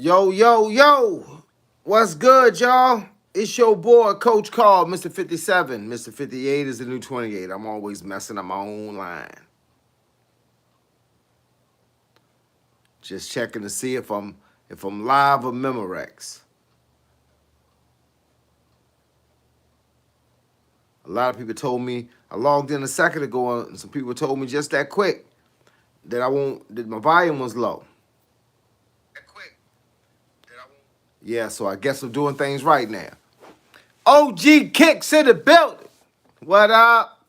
Yo, yo, yo. What's good, y'all? It's your boy, Coach Carl, Mr. 57. Mr. 58 is the new 28. I'm always messing up my own line. Just checking to see if I'm live or Memorex. A lot of people told me I logged in a second ago, and some people told me just that quick that my volume was low. Yeah, so I guess I'm doing things right now. OG Kicks in the building. What up?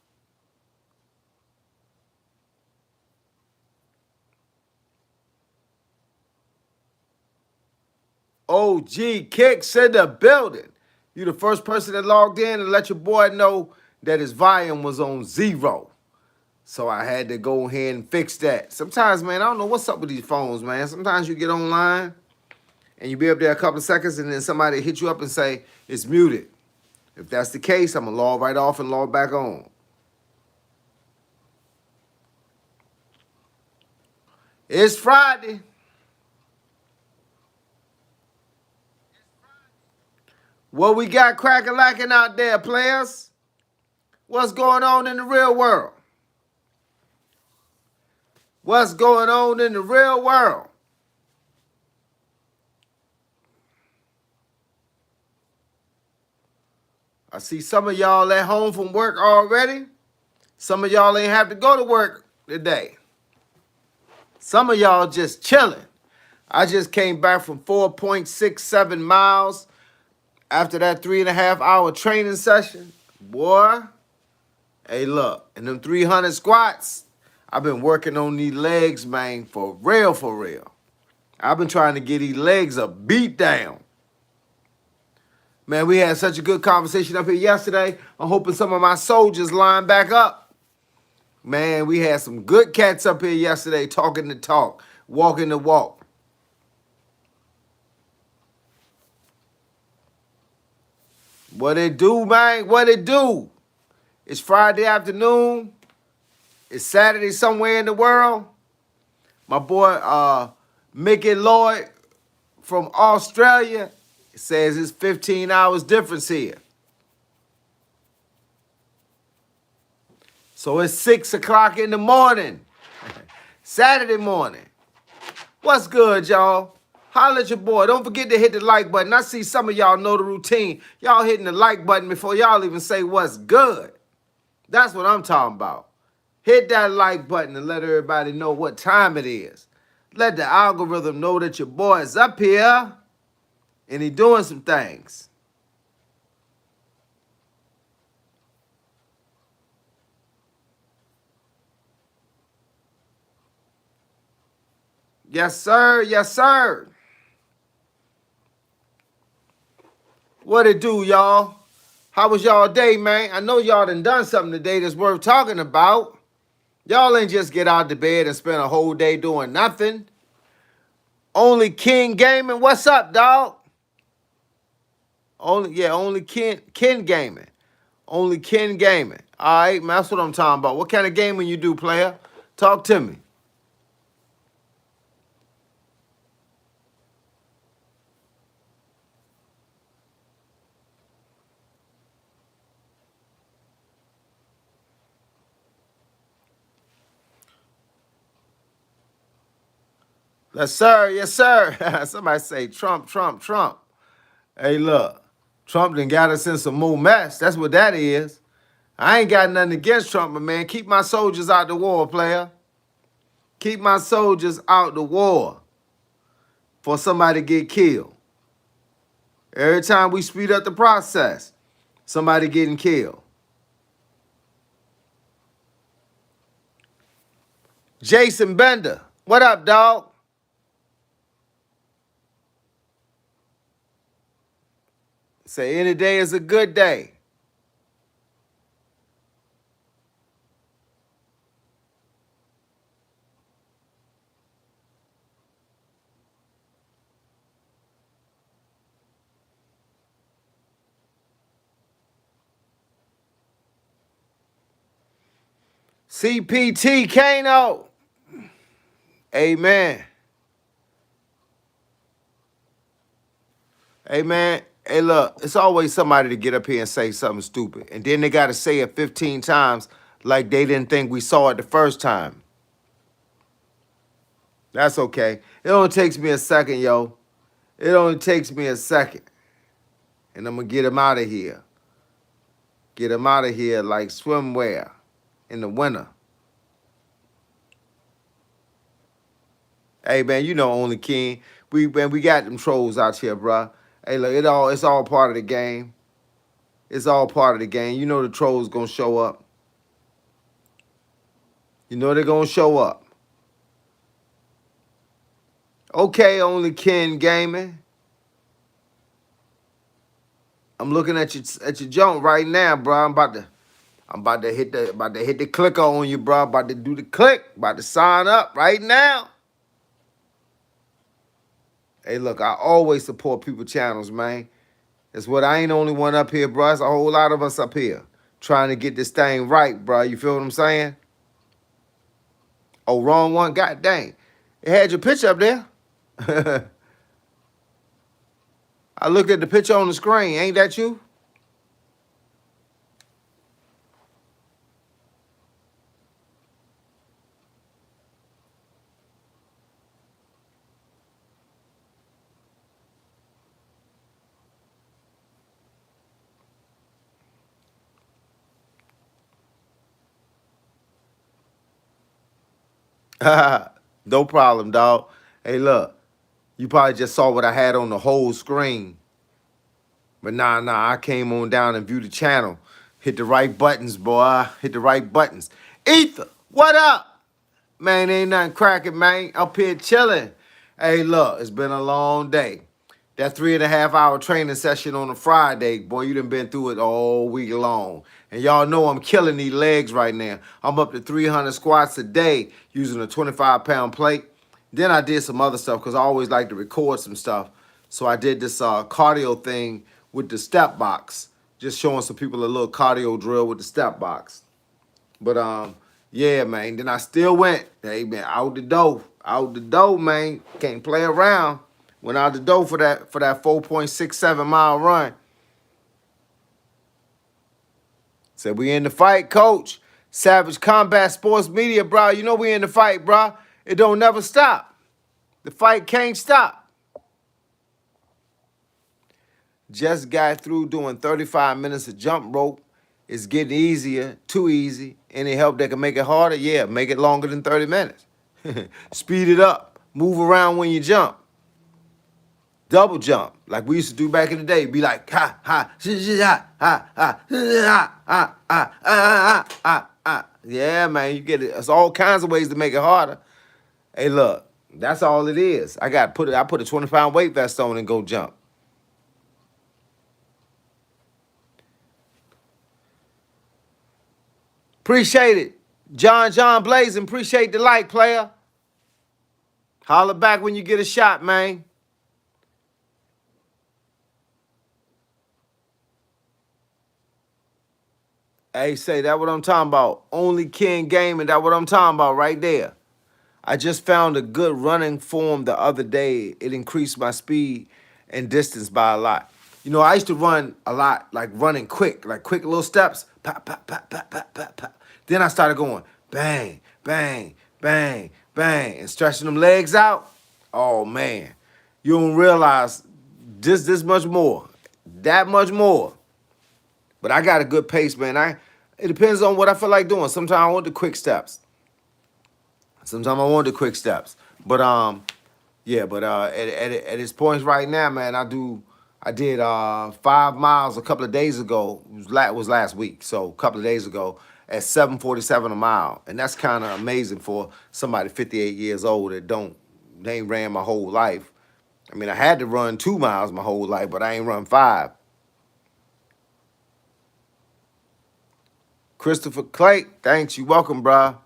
OG Kicks in the building. You the first person that logged in and let your boy know that his volume was on 0. So I had to go ahead and fix that. Sometimes, man, I don't know what's up with these phones, man. Sometimes you get online and you be up there a couple of seconds and then somebody hit you up and say it's muted. If that's the case, I'm going to log right off and log back on. It's Friday. What we got cracking out there, players? What's going on in the real world? What's going on in the real world? I see some of y'all at home from work already. Some of y'all ain't have to go to work today. Some of y'all just chilling. I just came back from 4.67 miles after that 3.5 hour training session. Boy, hey, look, and them 300 squats, I've been working on these legs, man, for real, for real. I've been trying to get these legs a beat down. Man, we had such a good conversation up here yesterday. I'm hoping some of my soldiers line back up. Man, we had some good cats up here yesterday talking the talk, walking the walk. What it do, man? What it do? It's Friday afternoon. It's Saturday somewhere in the world. My boy Mickey Lloyd from Australia says it's 15 hours difference here. So it's 6 o'clock in the morning, Saturday morning. What's good, y'all? Holla at your boy. Don't forget to hit the like button. I see some of y'all know the routine. Y'all hitting the like button before y'all even say what's good. That's what I'm talking about. Hit that like button and let everybody know what time it is. Let the algorithm know that your boy is up here and he doing some things. Yes, sir. Yes, sir. What it do, y'all? How was y'all day, man? I know y'all done something today that's worth talking about. Y'all ain't just get out of bed and spend a whole day doing nothing. Only King Gaming. What's up, dog? Only Ken Gaming. Only Ken Gaming. All right, man, that's what I'm talking about. What kind of gaming you do, player? Talk to me. Yes, sir. Yes, sir. Somebody say Trump, Trump, Trump. Hey, look. Trump done got us in some more mess. That's what that is. I ain't got nothing against Trump, but man, keep my soldiers out the war, player. Keep my soldiers out the war for somebody to get killed. Every time we speed up the process, somebody getting killed. Jason Bender, what up, dog? Say any day is a good day. CPT Kano. Amen. Hey man, hey look, it's always somebody to get up here and say something stupid. And then they gotta say it 15 times like they didn't think we saw it the first time. That's okay. It only takes me a second, yo. It only takes me a second. And I'm gonna get him out of here. Get him out of here like swimwear in the winter. Hey man, you know only King. We got them trolls out here, bruh. Hey look, it's all part of the game. It's all part of the game. You know the trolls gonna show up. You know they're gonna show up. Okay, only Ken Gaming. I'm looking at your junk right now, bro. I'm about to hit the clicker on you, bro. About to do the click. About to sign up right now. Hey, look, I always support people channels, man. That's what I ain't the only one up here, bro. It's a whole lot of us up here trying to get this thing right, bro. You feel what I'm saying? Oh, wrong one. God dang. It had your picture up there. I looked at the picture on the screen. Ain't that you? No problem, dog. Hey, look. You probably just saw what I had on the whole screen. But nah, I came on down and viewed the channel. Hit the right buttons, boy. Hit the right buttons. Ether, what up? Man, ain't nothing cracking, man. Up here chilling. Hey, look, it's been a long day. That 3.5 hour training session on a Friday, boy, you done been through it all week long. And y'all know I'm killing these legs right now. I'm up to 300 squats a day using a 25-pound plate. Then I did some other stuff because I always like to record some stuff. So I did this cardio thing with the step box, just showing some people a little cardio drill with the step box. But yeah, man. Then I still went, hey man, out the door, man. Can't play around. Went out the door for that 4.67 mile run. Said we in the fight, coach. Savage Combat Sports Media, bro. You know we in the fight, bro. It don't never stop. The fight can't stop. Just got through doing 35 minutes of jump rope. It's getting easier, too easy. Any help that can make it harder? Yeah, make it longer than 30 minutes. Speed it up. Move around when you jump. Double jump, like we used to do back in the day. Be like, ha, ha, ha, ha, ha, ha, ha, ha, ha, ha, ha. Yeah, man, you get it. There's all kinds of ways to make it harder. Hey, look, that's all it is. I put a 20-pound weight vest on and go jump. Appreciate it. John Blazing, appreciate the like, player. Holler back when you get a shot, man. Hey, say that what I'm talking about. Only King Gaming, that what I'm talking about right there. I just found a good running form the other day. It increased my speed and distance by a lot. You know, I used to run a lot, like running quick, like quick little steps. Pop, pop, pop, pop, pop, pop, pop. Then I started going bang, bang, bang, bang, and stretching them legs out. Oh man, you don't realize this much more, that much more. But I got a good pace, man. It depends on what I feel like doing. Sometimes I want the quick steps. Sometimes I want the quick steps. But yeah, but at its points right now, man, I did 5 miles a couple of days ago. It was last week, so a couple of days ago at 7:47 a mile. And that's kind of amazing for somebody 58 years old they ain't ran my whole life. I mean, I had to run 2 miles my whole life, but I ain't run 5. Christopher Clay, thanks. You welcome, bruh.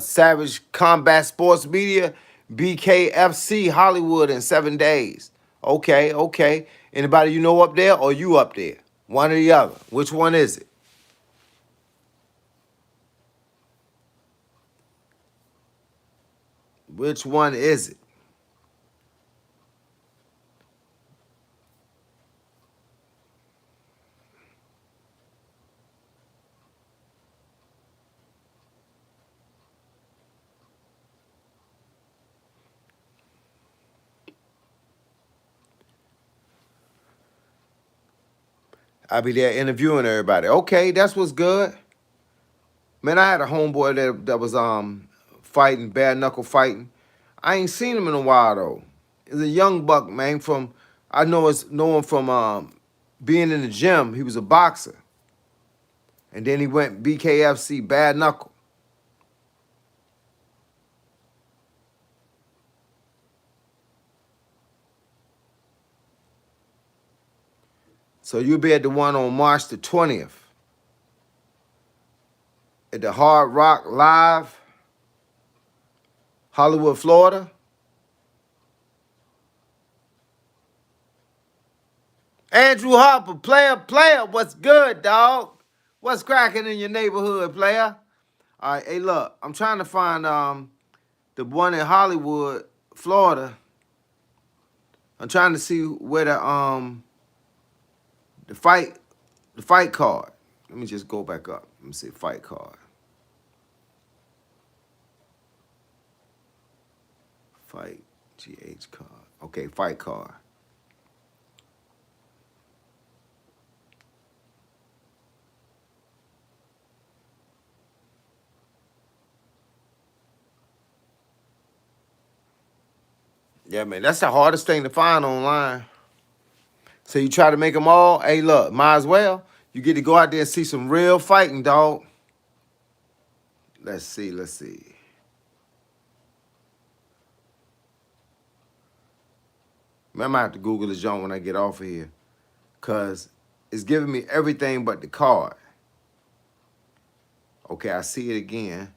Savage Combat Sports Media, BKFC Hollywood in 7 days. Okay. Anybody you know up there or you up there? One or the other. Which one is it? Which one is it? I be there interviewing everybody. Okay, that's what's good. Man, I had a homeboy that was fighting, bare knuckle fighting. I ain't seen him in a while though. He's a young buck, man. From I know him from being in the gym. He was a boxer, and then he went BKFC, bare knuckle. So you'll be at the one on March the 20th at the Hard Rock Live, Hollywood, Florida. Andrew Harper, player, what's good, dog? What's cracking in your neighborhood, player? All right, hey, look, I'm trying to find the one in Hollywood, Florida. I'm trying to see where the fight card. Let me just go back up. Let me see fight card. Fight GH card. Okay, fight card. Yeah, man, that's the hardest thing to find online. So you try to make them all. Hey, look, might as well. You get to go out there and see some real fighting, dog. Let's see. Man, I might have to Google this joint when I get off of here. Because it's giving me everything but the card. Okay, I see it again.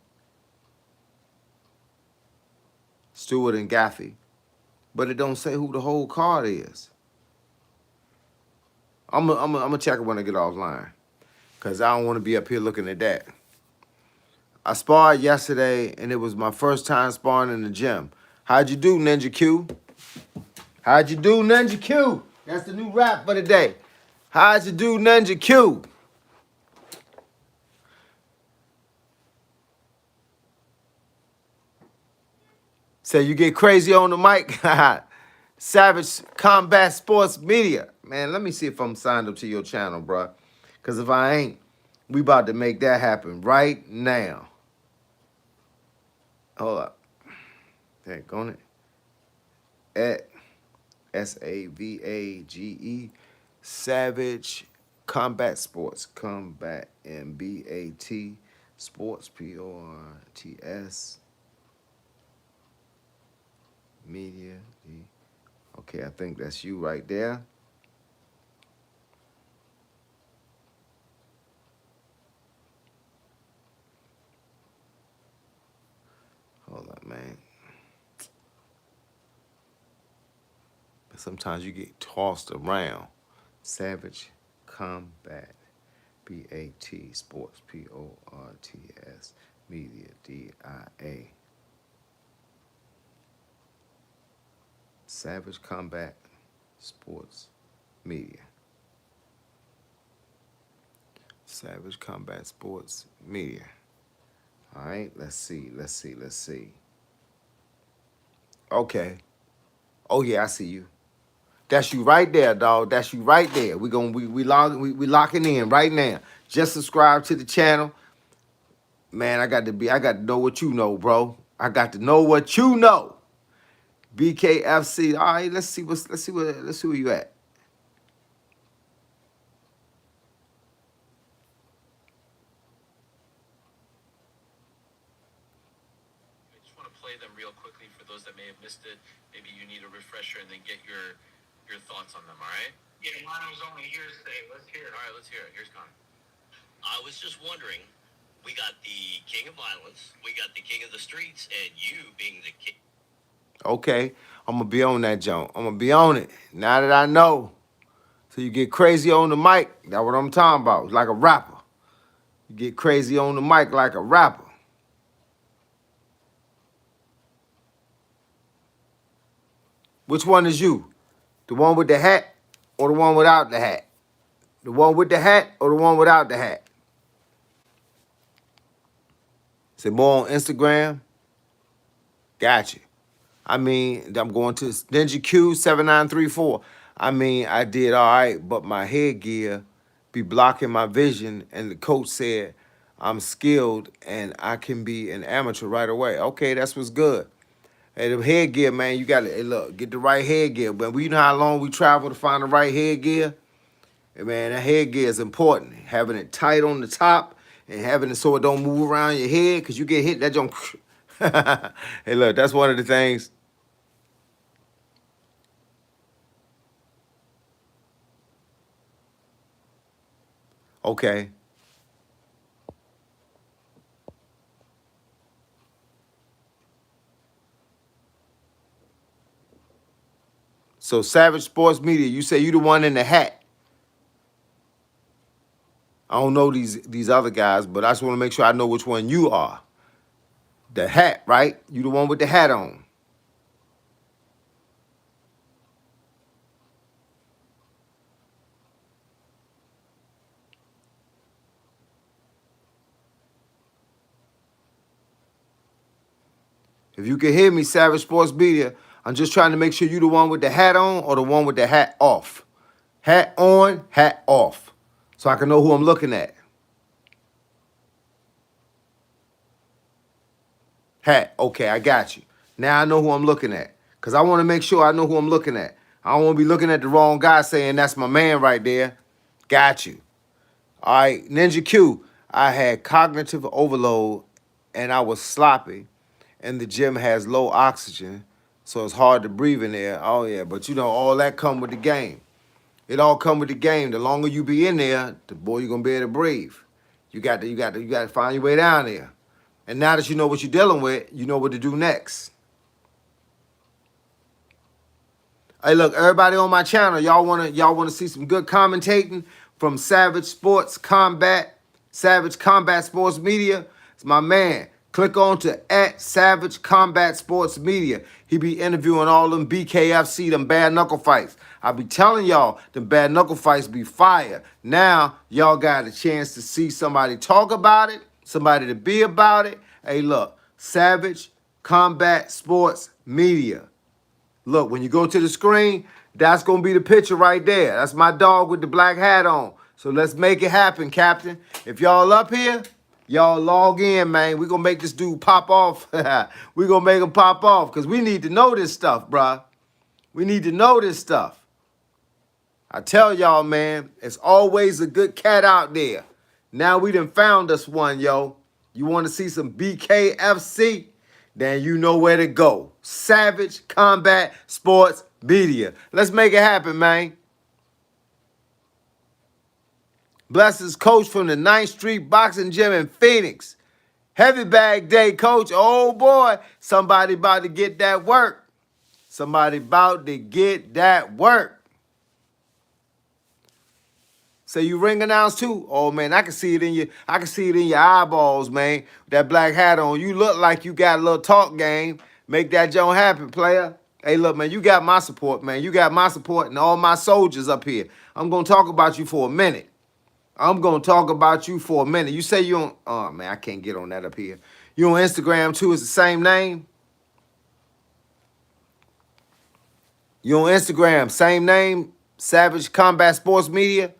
Stewart and Gaffey. But it don't say who the whole card is. I'm gonna check it when I get offline. Because I don't want to be up here looking at that. I sparred yesterday, and it was my first time sparring in the gym. How'd you do, Ninja Q? How'd you do, Ninja Q? That's the new rap for the day. How'd you do, Ninja Q? Say you get crazy on the mic. Savage Combat Sports Media. Man, let me see if I'm signed up to your channel, bro. Because if I ain't, we about to make that happen right now. Hold up. There, on it. At SAVAGE Savage Combat Sports. Combat MBAT Sports PORTS Media. Okay, I think that's you right there. Hold up, man. Sometimes you get tossed around. Savage Combat BAT Sports PORTS Media DIA. Savage Combat Sports Media. Savage Combat Sports Media. All right, let's see. Okay. Oh yeah, I see you. That's you right there, dog. That's you right there. We locking in right now. Just subscribe to the channel. Man, I got to know what you know, bro. I got to know what you know. BKFC. All right, let's see where you at. I just want to play them real quickly for those that may have missed it. Maybe you need a refresher and then get your thoughts on them, all right? Yeah, Lano's only here today. Let's hear it. All right, let's hear it. Here's Connor. I was just wondering, we got the king of violence, we got the king of the streets, and you being the king. Okay, I'm gonna be on that jump. I'm gonna be on it. Now that I know. So you get crazy on the mic. That's what I'm talking about. Like a rapper. You get crazy on the mic like a rapper. Which one is you? The one with the hat or the one without the hat? The one with the hat or the one without the hat? Is it more on Instagram? Gotcha. I mean, I'm going to Ninja Q 7934. I mean, I did all right, but my headgear be blocking my vision. And the coach said, I'm skilled and I can be an amateur right away. Okay, that's what's good. Hey, the headgear, man, you got to, hey, look, get the right headgear. But we know how long we travel to find the right headgear. And man, that headgear is important. Having it tight on the top and having it so it don't move around your head because you get hit, that don't. Hey, look, that's one of the things. Okay. So Savage Sports Media, you say you the one in the hat. I don't know these other guys, but I just want to make sure I know which one you are. The hat, right? You the one with the hat on. If you can hear me, Savage Sports Media, I'm just trying to make sure you the one with the hat on or the one with the hat off. Hat on, hat off. So I can know who I'm looking at. Hat, okay, I got you. Now I know who I'm looking at. Because I want to make sure I know who I'm looking at. I don't want to be looking at the wrong guy saying that's my man right there. Got you. All right, Ninja Q, I had cognitive overload and I was sloppy and the gym has low oxygen, so it's hard to breathe in there. Oh yeah, but you know, all that come with the game. It all come with the game. The longer you be in there, the more you're gonna be able to breathe. You got to find your way down there. And now that you know what you're dealing with, you know what to do next. Hey, look, everybody on my channel, y'all wanna see some good commentating from Savage Combat Sports Media. It's my man. Click on to @Savage Combat Sports Media. He be interviewing all them BKFC, them bad knuckle fights. I be telling y'all, them bad knuckle fights be fire. Now, y'all got a chance to see somebody talk about it, somebody to be about it. Hey, look, Savage Combat Sports Media. Look, when you go to the screen, that's going to be the picture right there. That's my dog with the black hat on. So let's make it happen, Captain. If y'all up here, y'all log in, man. We're going to make this dude pop off. We're going to make him pop off because we need to know this stuff, bruh. We need to know this stuff. I tell y'all, man, it's always a good cat out there. Now we done found us one, yo. You want to see some BKFC? Then you know where to go. Savage Combat Sports Media. Let's make it happen, man. Blessings, coach from the 9th Street Boxing Gym in Phoenix. Heavy bag day, coach. Oh, boy. Somebody about to get that work. Somebody about to get that work. Say you ring announce too? Oh man, I can see it in your eyeballs, man. That black hat on. You look like you got a little talk game. Make that joint happen, player. Hey, look, man, you got my support, man. You got my support and all my soldiers up here. I'm gonna talk about you for a minute. You say you on, oh man, I can't get on that up here. You on Instagram too, it's the same name? You on Instagram, same name? Savage Combat Sports Media?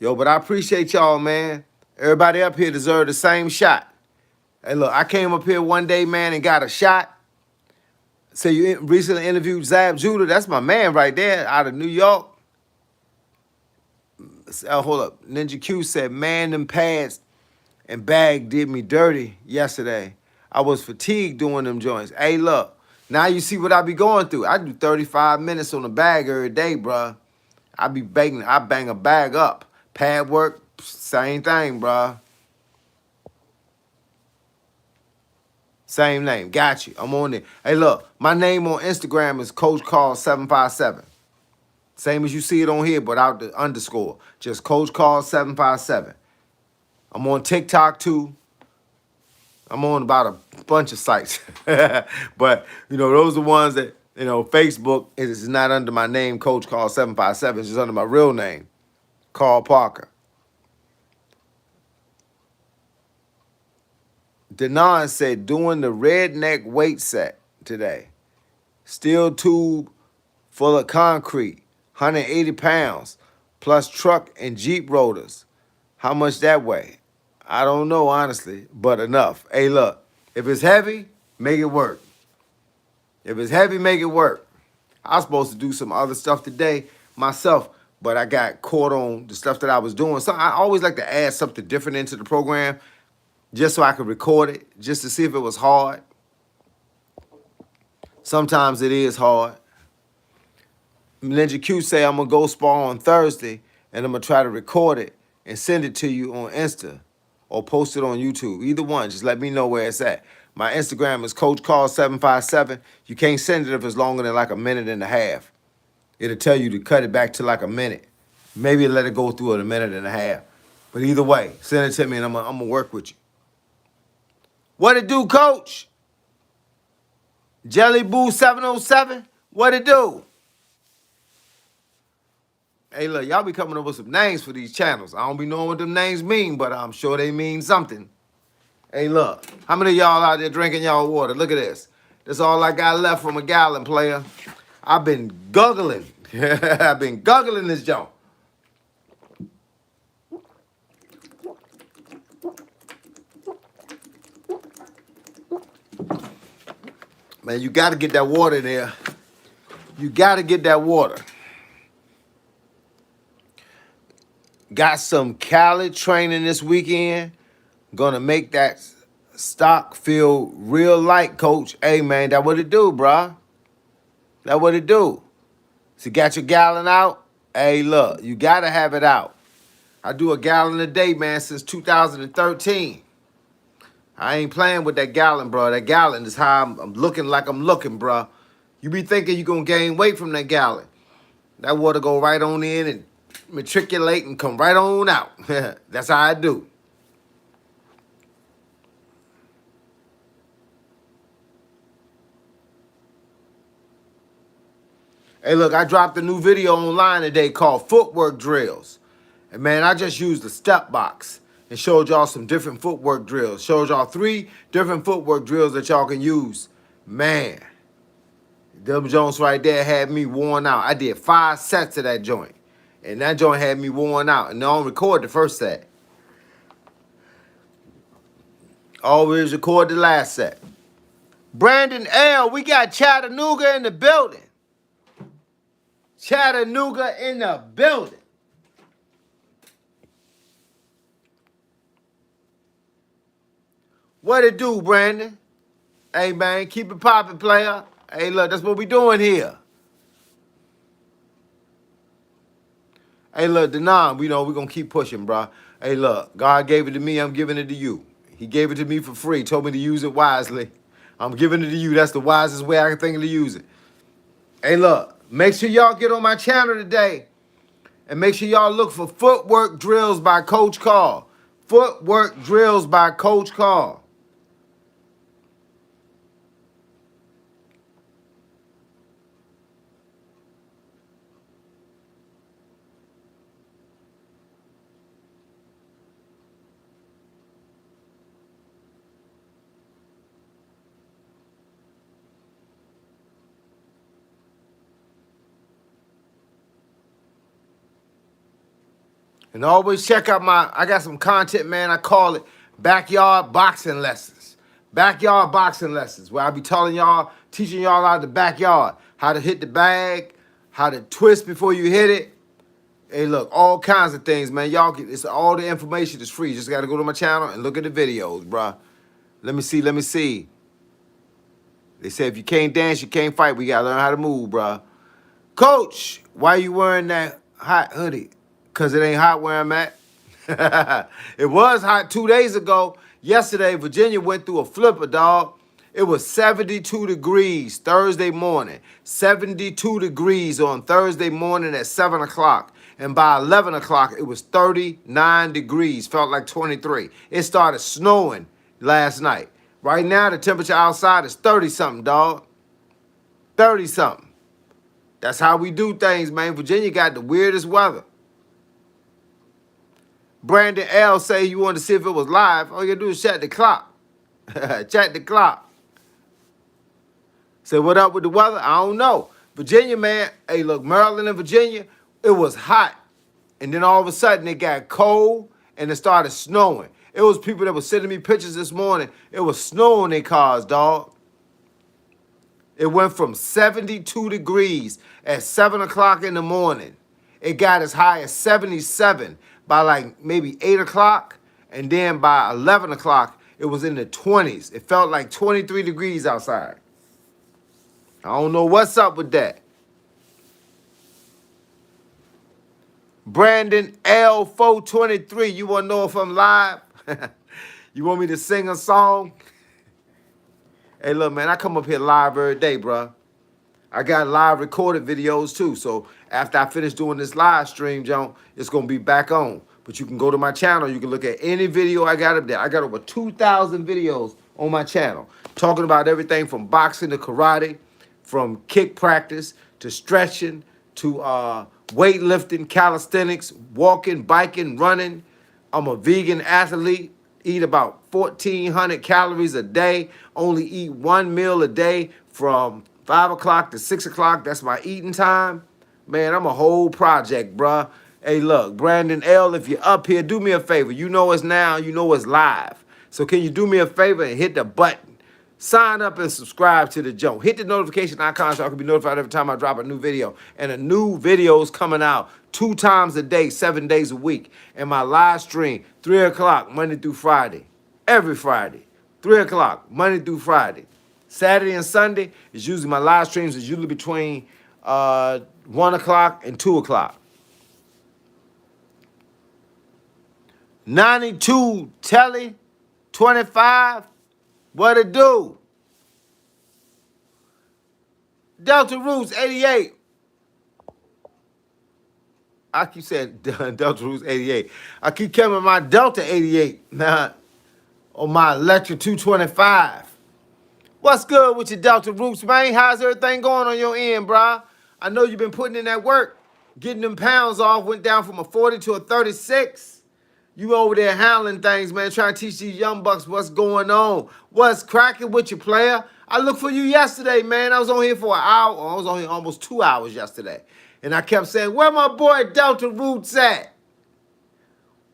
Yo, but I appreciate y'all, man. Everybody up here deserve the same shot. Hey, look, I came up here one day, man, and got a shot. Say you recently interviewed Zab Judah. That's my man right there out of New York. Hold up. Ninja Q said, man, them pads and bag did me dirty yesterday. I was fatigued doing them joints. Hey, look, now you see what I be going through. I do 35 minutes on the bag every day, bruh. I bang a bag up. Pad work, same thing, bruh. Same name. Got you. I'm on it. Hey, look, my name on Instagram is Coach Carl 757. Same as you see it on here, but out the underscore. Just Coach Carl 757. I'm on TikTok too. I'm on about a bunch of sites. But, you know, those are ones that, you know, Facebook is not under my name, Coach Carl 757. It's just under my real name, Carl Parker. Denon said, doing the redneck weight set today. Steel tube full of concrete, 180 pounds, plus truck and Jeep rotors. How much that weigh? I don't know, honestly, but enough. Hey, look, if it's heavy, make it work. If it's heavy, make it work. I was supposed to do some other stuff today myself, but I got caught on the stuff that I was doing. So I always like to add something different into the program just so I could record it, just to see if it was hard. Sometimes it is hard. Ninja Q say I'm going to go spar on Thursday, and I'm going to try to record it and send it to you on Insta or post it on YouTube. Either one, just let me know where it's at. My Instagram is CoachCall757. You can't send it if it's longer than like a minute and a half. It'll tell you to cut it back to like a minute. Maybe let it go through in a minute and a half. But either way, send it to me and I'm going to work with you. What it do, Coach? Jelly Boo 707? What it do? Hey, look, y'all be coming up with some names for these channels. I don't be knowing what them names mean, but I'm sure they mean something. Hey, look, how many of y'all out there drinking y'all water? Look at this. That's all I got left from a gallon, player. I've been guggling. I've been guggling this junk. Man, you got to get that water in there. You got to get that water. Got some Cali training this weekend. Gonna make that stock feel real light, Coach. Hey, man, that what it do, bruh. That what it do. So you got your gallon out? Hey, look, you got to have it out. I do a gallon a day, man, since 2013. I ain't playing with that gallon, bro. That gallon is how I'm looking like I'm looking, bro. You be thinking you're going to gain weight from that gallon. That water go right on in and matriculate and come right on out. That's how I do. Hey, look, I dropped a new video online today called Footwork Drills. And, man, I just used the step box and showed y'all some different footwork drills. Showed y'all 3 different footwork drills that y'all can use. Man, Dub Jones right there had me worn out. I did 5 sets of that joint. And that joint had me worn out. And I don't record the first set. Always record the last set. Brandon L., we got Chattanooga in the building. Chattanooga in the building. What it do, Brandon? Hey, man, keep it popping, player. Hey, look, that's what we doing here. Hey, look, Denon, we know we're going to keep pushing, bro. Hey, look, God gave it to me. I'm giving it to you. He gave it to me for free. Told me to use it wisely. I'm giving it to you. That's the wisest way I can think of to use it. Hey, look, make sure y'all get on my channel today. And make sure y'all look for Footwork Drills by Coach Carl. Footwork Drills by Coach Carl. And always check out I got some content, man. I call it Backyard Boxing Lessons. Backyard Boxing Lessons, where I be telling y'all, teaching y'all out the backyard, how to hit the bag, how to twist before you hit it. Hey, look, all kinds of things, man. Y'all get, it's all the information is free. Just got to go to my channel and look at the videos, bruh. Let me see. They say if you can't dance, you can't fight. We got to learn how to move, bruh. Coach, why you wearing that hot hoodie? Because it ain't hot where I'm at. It was hot 2 days ago. Yesterday, Virginia went through a flipper, dog. It was 72 degrees Thursday morning. 72 degrees on Thursday morning at 7 o'clock. And by 11 o'clock, it was 39 degrees. Felt like 23. It started snowing last night. Right now, the temperature outside is 30-something, dog. 30-something. That's how we do things, man. Virginia got the weirdest weather. Brandon L. say you wanted to see if it was live. All you gotta do is shut the clock. Check the clock. Say, what up with the weather? I don't know. Virginia, man. Hey, look, Maryland and Virginia, it was hot. And then all of a sudden it got cold and it started snowing. It was people that were sending me pictures this morning. It was snow in their cars, dog. It went from 72 degrees at 7 o'clock in the morning. It got as high as 77 by like maybe 8 o'clock. And then by 11 o'clock, it was in the 20s. It felt like 23 degrees outside. I don't know what's up with that. Brandon L423, you want to know if I'm live? You want me to sing a song? Hey, look, man, I come up here live every day, bro. I got live recorded videos, too. So after I finish doing this live stream, John, it's going to be back on. But you can go to my channel. You can look at any video I got up there. I got over 2,000 videos on my channel talking about everything from boxing to karate, from kick practice to stretching to weightlifting, calisthenics, walking, biking, running. I'm a vegan athlete. Eat about 1,400 calories a day. Only eat one meal a day from 5 o'clock to 6 o'clock. That's my eating time. Man, I'm a whole project, bruh. Hey, look, Brandon L., if you're up here, do me a favor. You know it's now. You know it's live. So can you do me a favor and hit the button? Sign up and subscribe to the joint. Hit the notification icon so I can be notified every time I drop a new video. And a new video is coming out 2 times a day, 7 days a week. And my live stream, 3 o'clock, Monday through Friday. Every Friday. 3 o'clock, Monday through Friday. Saturday and Sunday is usually my live streams is usually between 1 o'clock and 2 o'clock. 92 Telly 25. What it do? Delta Roots 88. I keep saying Delta Roots 88. I keep coming my Delta 88 now on my Electra 225. What's good with your Delta Roots, man? How's everything going on your end, brah? I know you've been putting in that work. Getting them pounds off, went down from a 40 to a 36. You over there handling things, man, trying to teach these young bucks what's going on. What's cracking with your player? I looked for you yesterday, man. I was on here for an hour. I was on here almost 2 hours yesterday. And I kept saying, where my boy Delta Roots at?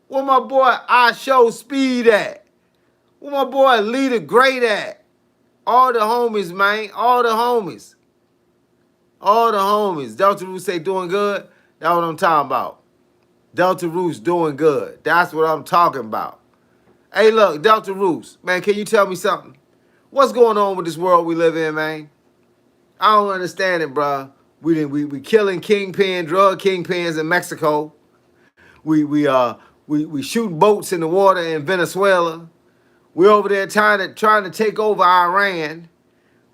Where my boy I Show Speed at? Where my boy Leader Great at? All the homies, man. All the homies. All the homies. Delta Roots say doing good. That's what I'm talking about. Delta Roots doing good. That's what I'm talking about. Hey, look, Delta Roots. Man, can you tell me something? What's going on with this world we live in, man? I don't understand it, bruh. We killing drug kingpins in Mexico. We shooting boats in the water in Venezuela. We over there trying to take over Iran.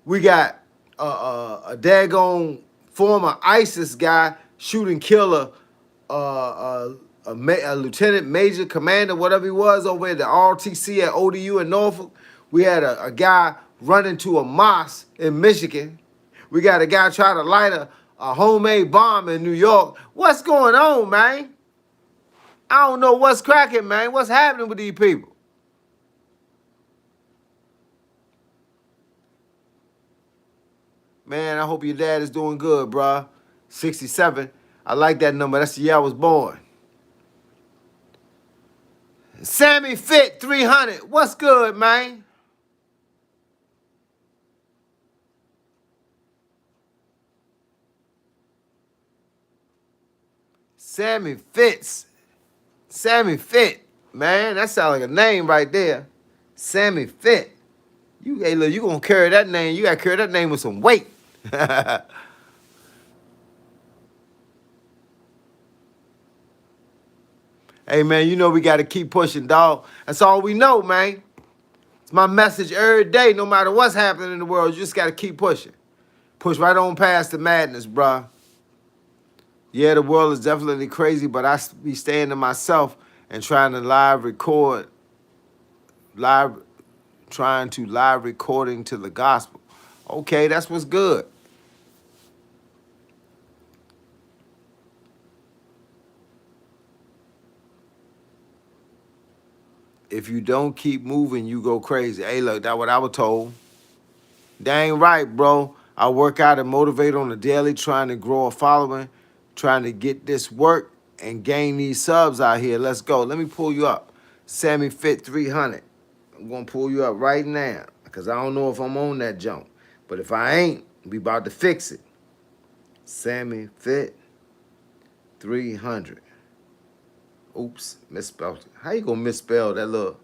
We got a daggone former ISIS guy shooting killer, a lieutenant major commander, whatever he was, over at the RTC at ODU in Norfolk. We had a guy run into a mosque in Michigan. We got a guy trying to light a homemade bomb in New York. What's going on, man? I don't know what's cracking, man. What's happening with these people? Man, I hope your dad is doing good, bruh. 67. I like that number. That's the year I was born. Sammy Fit 300. What's good, man? Sammy Fitz. Sammy Fit. Man, that sounds like a name right there. Sammy Fit. Hey, look, you gonna carry that name. You gotta carry that name with some weight. Hey, man, you know we got to keep pushing, dog. That's all we know, man. It's my message every day, no matter what's happening in the world. You just got to keep pushing. Push right on past the madness, bruh. Yeah, the world is definitely crazy, but I be staying to myself and trying to live recording to the gospel. Okay, that's what's good. If you don't keep moving, you go crazy. Hey, look, that's what I was told. Dang right, bro. I work out and motivate on a daily, trying to grow a following, trying to get this work and gain these subs out here. Let's go. Let me pull you up. Sammy Fit 300. I'm going to pull you up right now because I don't know if I'm on that jump. But if I ain't, we about to fix it. Sammy Fit 300. Oops, misspelled it. How you going to misspell that little?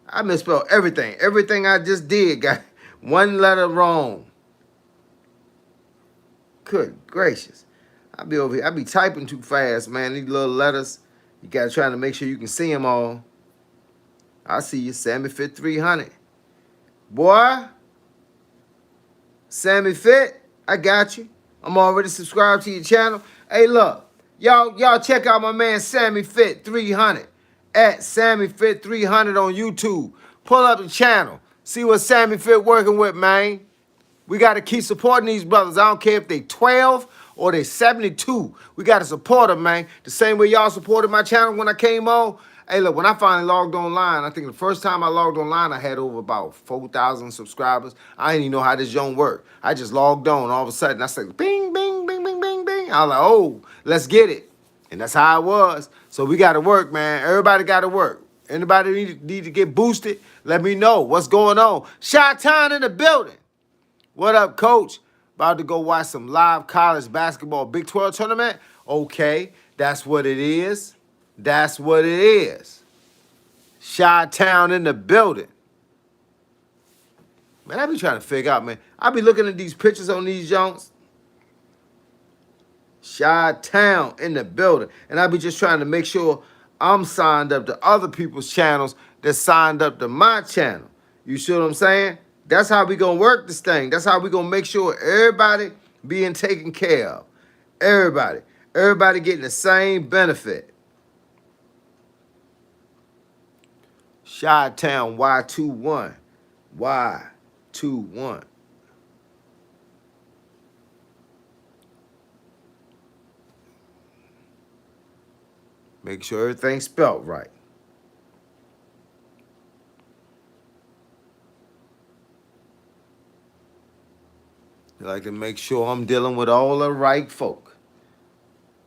I misspelled everything. Everything I just did got one letter wrong. Good gracious. I be over here. I be typing too fast, man. These little letters, you got to try to make sure you can see them all. I see you, Sammy Fit 300. Boy, Sammy Fit, I got you. I'm already subscribed to your channel. Hey, look, y'all check out my man Sammy Fit 300 at Sammy Fit 300 on YouTube. Pull up the channel. See what Sammy Fit working with, man. We got to keep supporting these brothers. I don't care if they 12 or they 72. We got to support them, man. The same way y'all supported my channel when I came on. Hey, look, when I finally logged online, I think the first time I logged online, I had over about 4,000 subscribers. I didn't even know how this joint worked. I just logged on. All of a sudden, I said, bing, bing, bing, bing, bing, bing. I was like, oh, let's get it. And that's how it was. So we got to work, man. Everybody got to work. Anybody need to get boosted? Let me know what's going on. Chi-Town in the building. What up, coach? About to go watch some live college basketball Big 12 tournament? Okay, that's what it is. That's what it is. Chi-Town in the building. Man, I be trying to figure out, man. I be looking at these pictures on these junks. Chi-Town in the building. And I be just trying to make sure I'm signed up to other people's channels that signed up to my channel. You see what I'm saying? That's how we gonna work this thing. That's how we gonna make sure everybody being taken care of. Everybody. Everybody getting the same benefit. Chi-Town Y21. Y21. Make sure everything's spelt right. I like to make sure I'm dealing with all the right folk.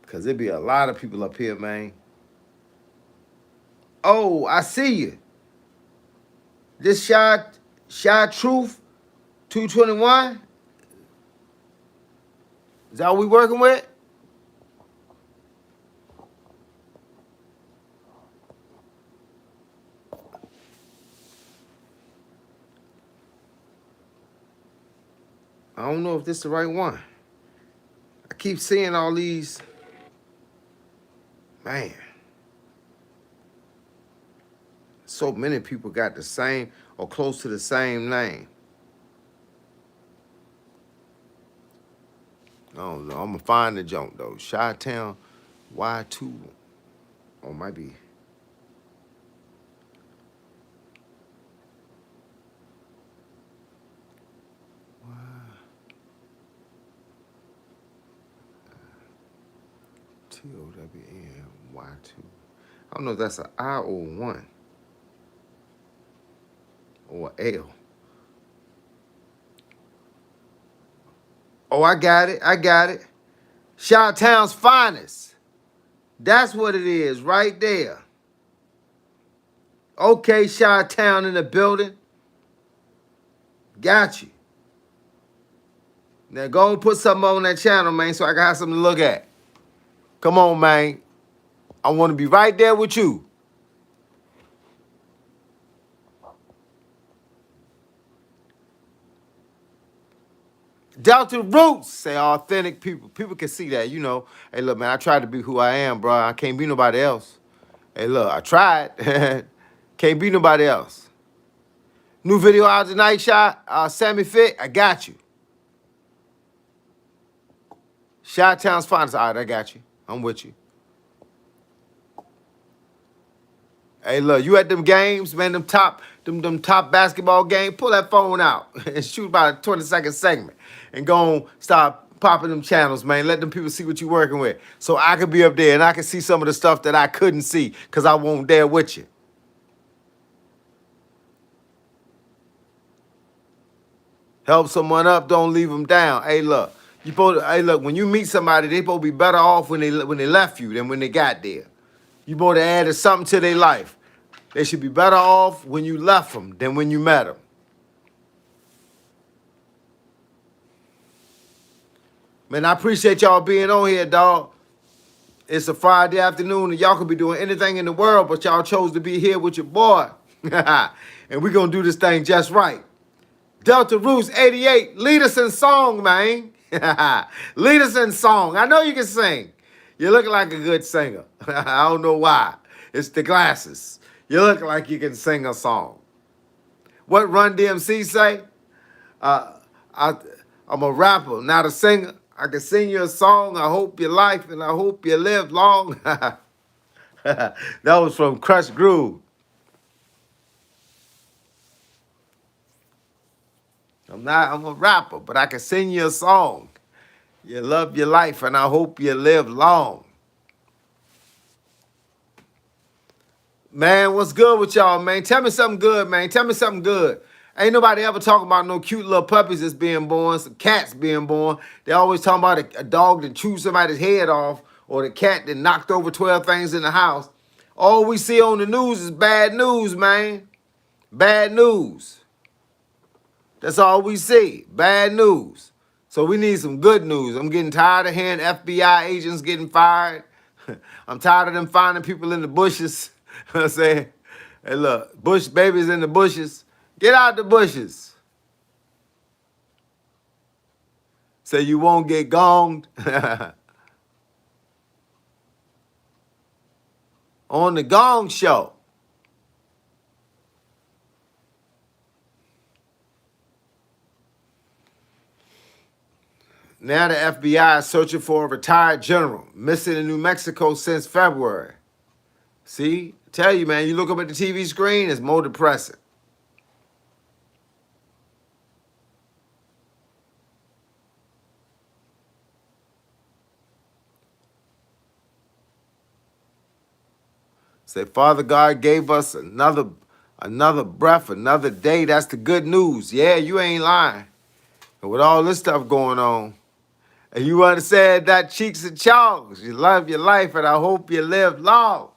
Because there be a lot of people up here, man. Oh, I see you. This Shy Truth 221. Is that what we working with? I don't know if this is the right one. I keep seeing all these. Man. So many people got the same or close to the same name. I don't know. I'm going to find the junk, though. Chi-Town Y2. Oh, might be. T-O-W-N Y2. I don't know if that's an I or one. Or L. Oh, I got it. I got it. Chi-Town's finest. That's what it is right there. Okay, Chi-Town in the building. Got you. Now go and put something on that channel, man, so I can have something to look at. Come on, man. I want to be right there with you. Delta Roots, say authentic people. People can see that, you know. Hey, look, man, I tried to be who I am, bro. I can't be nobody else. Hey, look, I tried. Can't be nobody else. New video out tonight, Sammy Fit, I got you. Chi-Town's finest. All right, I got you. I'm with you. Hey, look, you at them games, man, them top basketball games, pull that phone out and shoot about a 20-second segment and go on, start popping them channels, man. Let them people see what you're working with. So I could be up there and I can see some of the stuff that I couldn't see because I won't there with you. Help someone up, don't leave them down. Hey, look, when you meet somebody, they supposed to be better off when they left you than when they got there. You supposed to add something to their life. They should be better off when you left them than when you met them. Man, I appreciate y'all being on here, dog. It's a Friday afternoon, and y'all could be doing anything in the world, but y'all chose to be here with your boy. And we're going to do this thing just right. Delta Roots 88, lead us in song, man. Lead us in song. I know you can sing. You look like a good singer. I don't know why. It's the glasses. You look like you can sing a song. What Run DMC say? I'm a rapper, not a singer. I can sing you a song. I hope your life and I hope you live long. That was from Crush Groove. I'm a rapper, but I can sing you a song. You love your life and I hope you live long. Man, what's good with y'all, man? Tell me something good, man. Tell me something good. Ain't nobody ever talking about no cute little puppies that's being born, some cats being born. They always talking about a dog that chewed somebody's head off or the cat that knocked over 12 things in the house. All we see on the news is bad news, man. Bad news. That's all we see. Bad news. So we need some good news. I'm getting tired of hearing FBI agents getting fired. I'm tired of them finding people in the bushes. I'm saying, hey, look, bush babies in the bushes. Get out the bushes. So you won't get gonged. On the Gong Show. Now the FBI is searching for a retired general missing in New Mexico since February. See? I tell you, man, you look up at the TV screen, it's more depressing. Say, Father God gave us another breath, another day. That's the good news. Yeah, you ain't lying. And with all this stuff going on, and you understand that cheeks and chongs. You love your life, and I hope you live long.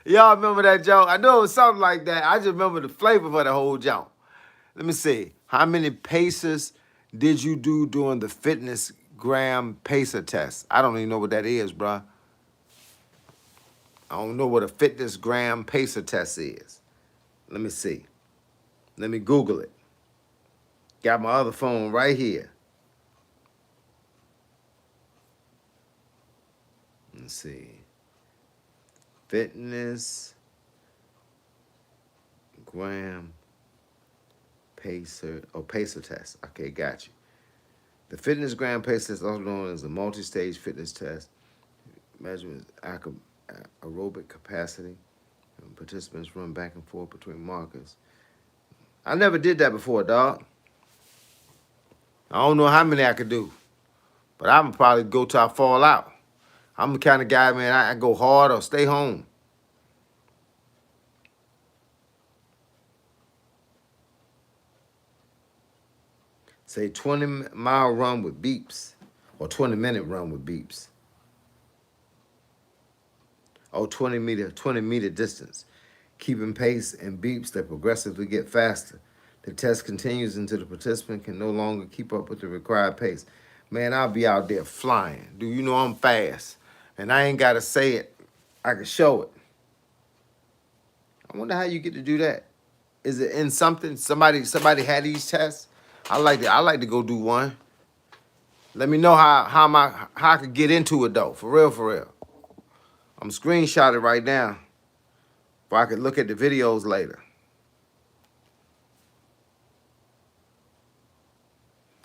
Y'all remember that joke? I know it was something like that. I just remember the flavor for the whole joke. Let me see. How many paces did you do during the fitness gram pacer test? I don't even know what that is, bruh. I don't know what a fitness gram pacer test is. Let me see. Let me Google it. Got my other phone right here. Let's see. Fitness gram pacer, pacer test. Okay, got you. The fitness gram pacer test, also known as a multi-stage fitness test, measures aerobic capacity. Participants run back and forth between markers. I never did that before, dog. I don't know how many I could do, but I'm gonna probably go till I fall out. I'm the kind of guy, man, I go hard or stay home. Say 20-mile run with beeps or 20-minute run with beeps. Or 20-meter distance. Keeping pace and beeps that progressively get faster. The test continues until the participant can no longer keep up with the required pace. Man, I'll be out there flying. Dude, you know I'm fast. And I ain't got to say it. I can show it. I wonder how you get to do that. Is it in something? Somebody had these tests? I like to go do one. Let me know how I could get into it though. For real. I'm screenshotting right now. But I could look at the videos later.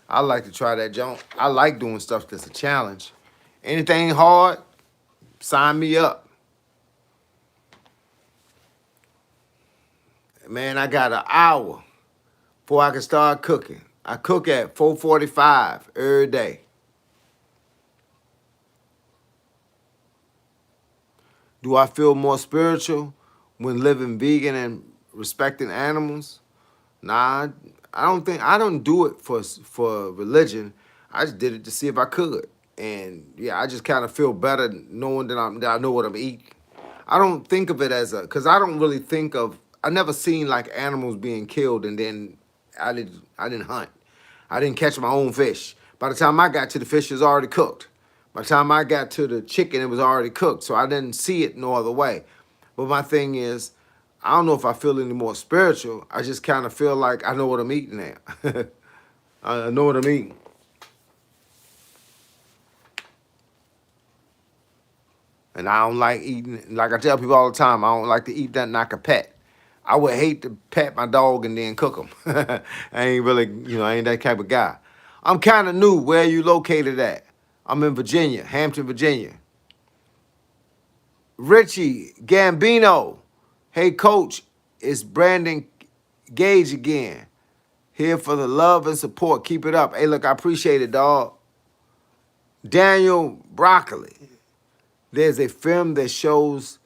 I like to try that jump. I like doing stuff that's a challenge. Anything hard, sign me up. Man, I got an hour before I can start cooking. I cook at 4:45 every day. Do I feel more spiritual when living vegan and respecting animals? Nah, I don't do it for religion. I just did it to see if I could. And yeah, I just kind of feel better knowing that I know what I'm eating. I don't think of it as a because I don't really think of I never seen like animals being killed and then I didn't hunt. I didn't catch my own fish. By the time I got to the fish, it was already cooked. By the time I got to the chicken, it was already cooked. So I didn't see it no other way. But my thing is, I don't know if I feel any more spiritual. I just kind of feel like I know what I'm eating now. I know what I'm eating. And I don't like eating, like I tell people all the time, I don't like to eat nothing like a pet. I would hate to pet my dog and then cook him. I ain't really, I ain't that type of guy. I'm kind of new. Where are you located at? I'm in Virginia, Hampton, Virginia. Richie Gambino. Hey, coach, it's Brandon Gage again. Here for the love and support. Keep it up. Hey, look, I appreciate it, dog. Daniel Broccoli. There's a film that shows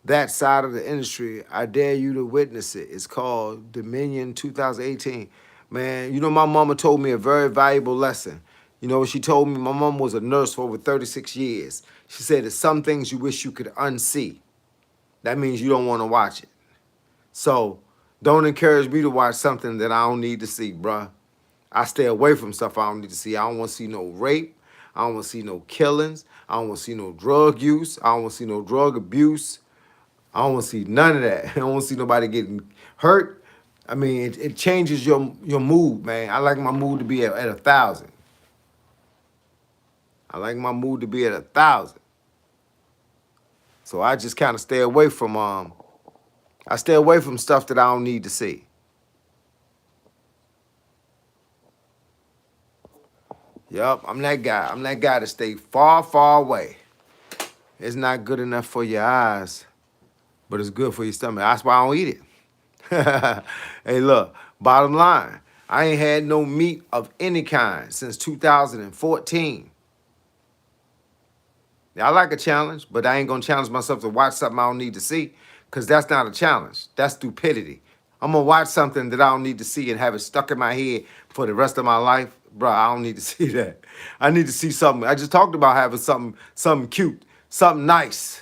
that side of the industry. I dare you to witness it. It's called Dominion 2018. Man, my mama told me a very valuable lesson. You know what she told me? My mom was a nurse for over 36 years. She said there's some things you wish you could unsee. That means you don't want to watch it. So don't encourage me to watch something that I don't need to see, bruh. I stay away from stuff I don't need to see. I don't want to see no rape. I don't want to see no killings. I don't want to see no drug use. I don't want to see no drug abuse. I don't want to see none of that. I don't want to see nobody getting hurt. I mean, it changes your mood, man. I like my mood to be at 1,000. I like my mood to be at 1,000. So I just kind of stay away from I stay away from stuff that I don't need to see. Yup, I'm that guy. I'm that guy to stay far, far away. It's not good enough for your eyes, but it's good for your stomach. That's why I don't eat it. Hey, look, bottom line, I ain't had no meat of any kind since 2014. Now, I like a challenge, but I ain't gonna challenge myself to watch something I don't need to see, because that's not a challenge. That's stupidity. I'm gonna watch something that I don't need to see and have it stuck in my head for the rest of my life. Bro, I don't need to see that. I need to see something. I just talked about having something cute, something nice.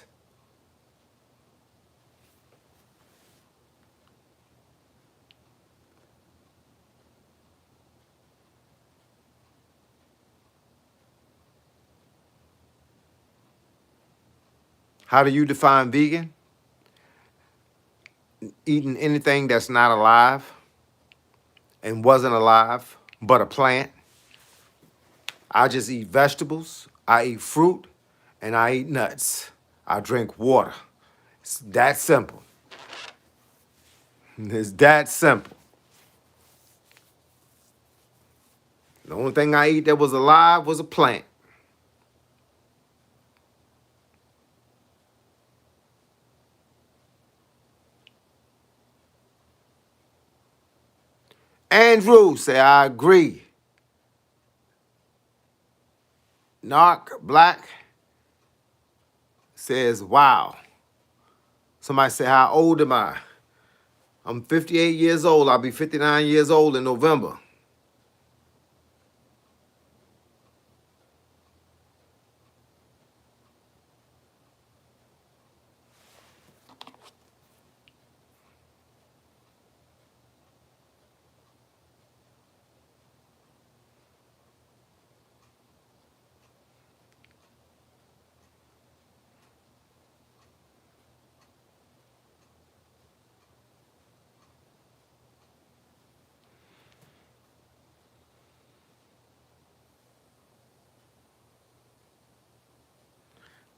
How do you define vegan? Eating anything that's not alive and wasn't alive, but a plant. I just eat vegetables, I eat fruit, and I eat nuts. I drink water. It's that simple. It's that simple. The only thing I eat that was alive was a plant. Andrew say, I agree. Narc Black says, wow. Somebody say, how old am I? I'm 58 years old. I'll be 59 years old in November.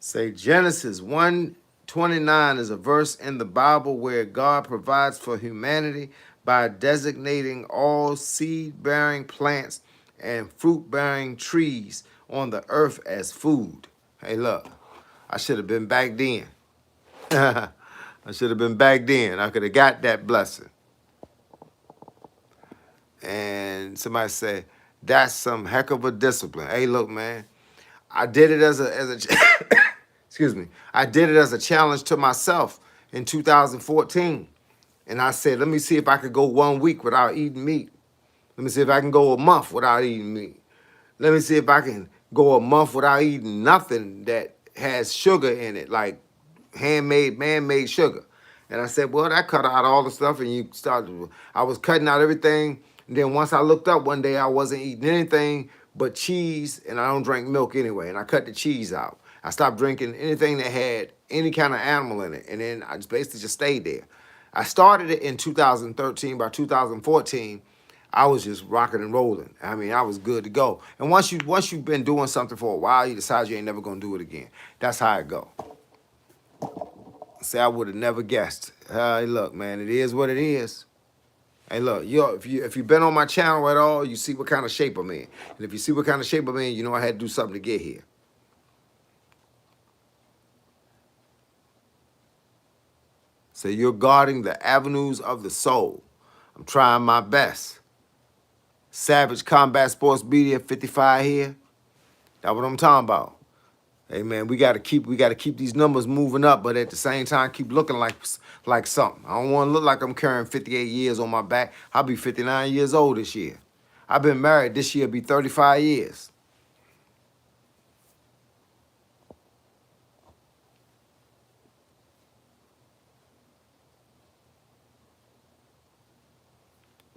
Say Genesis 1:29 is a verse in the Bible where God provides for humanity by designating all seed-bearing plants and fruit-bearing trees on the earth as food. Hey, look, I should have been back then. I should have been back then. I could have got that blessing. And somebody said, that's some heck of a discipline. Hey, look, man, I did it as a excuse me. I did it as a challenge to myself in 2014. And I said, let me see if I could go 1 week without eating meat. Let me see if I can go a month without eating meat. Let me see if I can go a month without eating nothing that has sugar in it, like handmade, man-made sugar. And I said, well, that cut out all the stuff, and you started. I was cutting out everything. And then once I looked up one day, I wasn't eating anything but cheese, and I don't drink milk anyway. And I cut the cheese out. I stopped drinking anything that had any kind of animal in it, and then I just basically just stayed there. I started it in 2013. By 2014, I was just rocking and rolling. I mean, I was good to go. And once you've been doing something for a while, you decide you ain't never gonna do it again. That's how it go. Say I would have never guessed. Hey, look, man, it is what it is. Hey, look, if you've been on my channel at all, you see what kind of shape I'm in. And if you see what kind of shape I'm in, you know I had to do something to get here. So you're guarding the avenues of the soul. I'm trying my best. Savage Combat Sports Media 55 here. That's what I'm talking about. Hey man, we gotta keep these numbers moving up, but at the same time keep looking like something. I don't want to look like I'm carrying 58 years on my back. I'll be 59 years old this year. I've been married this year, be 35 years.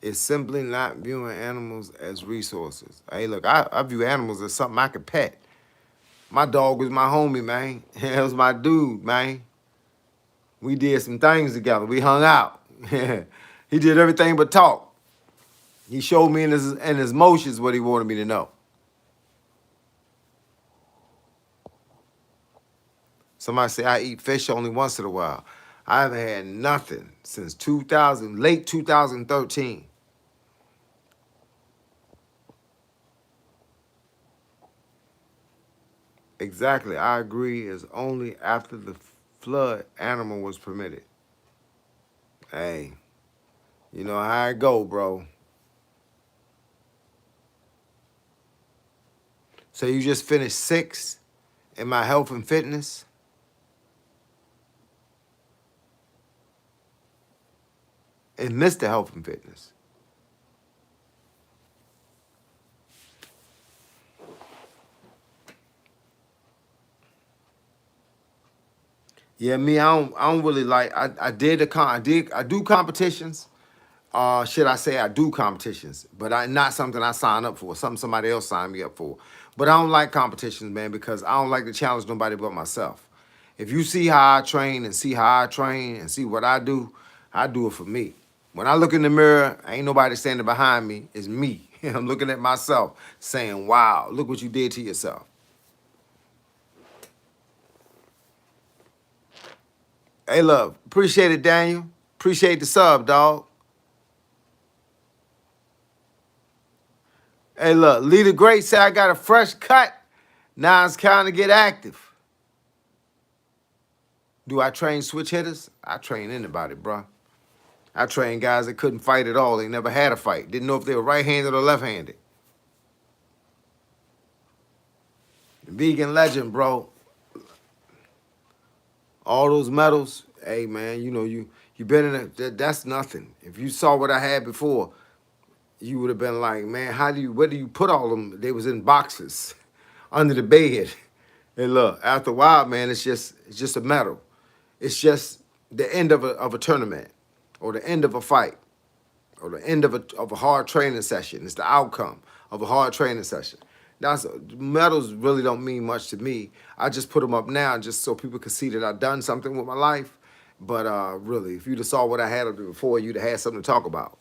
It's simply not viewing animals as resources. Hey, look, I view animals as something I could pet. My dog was my homie, man. That was my dude, man. We did some things together. We hung out. He did everything but talk. He showed me in his motions what he wanted me to know. Somebody say I eat fish only once in a while. I haven't had nothing since late 2013. Exactly, I agree. It's only after the flood animal was permitted. Hey, you know how it go, bro. So you just finished 6 in my health and fitness? And Mr. Health and Fitness. Yeah, me, I don't really like. I do competitions. Should I say I do competitions, but not something I sign up for. Something somebody else signed me up for. But I don't like competitions, man, because I don't like to challenge nobody but myself. If you see how I train and see how I train and see what I do it for me. When I look in the mirror, ain't nobody standing behind me. It's me. I'm looking at myself, saying, "Wow, look what you did to yourself." Hey, love, appreciate it, Daniel. Appreciate the sub, dog. Hey, look, Leader Great said I got a fresh cut. Now it's time to get active. Do I train switch hitters? I train anybody, bro. I train guys that couldn't fight at all. They never had a fight. Didn't know if they were right-handed or left-handed. Vegan legend, bro. All those medals, hey, man, you know, you been in it. That's nothing. If you saw what I had before, you would have been like, man, where do you put all them? They was in boxes under the bed. And look, after a while, man, it's just a medal. It's just the end of a tournament, or the end of a fight, or the end of a hard training session. It's the outcome of a hard training session. Medals really don't mean much to me. I just put them up now just so people can see that I've done something with my life. But really, if you'd have saw what I had up there before, you'd have had something to talk about.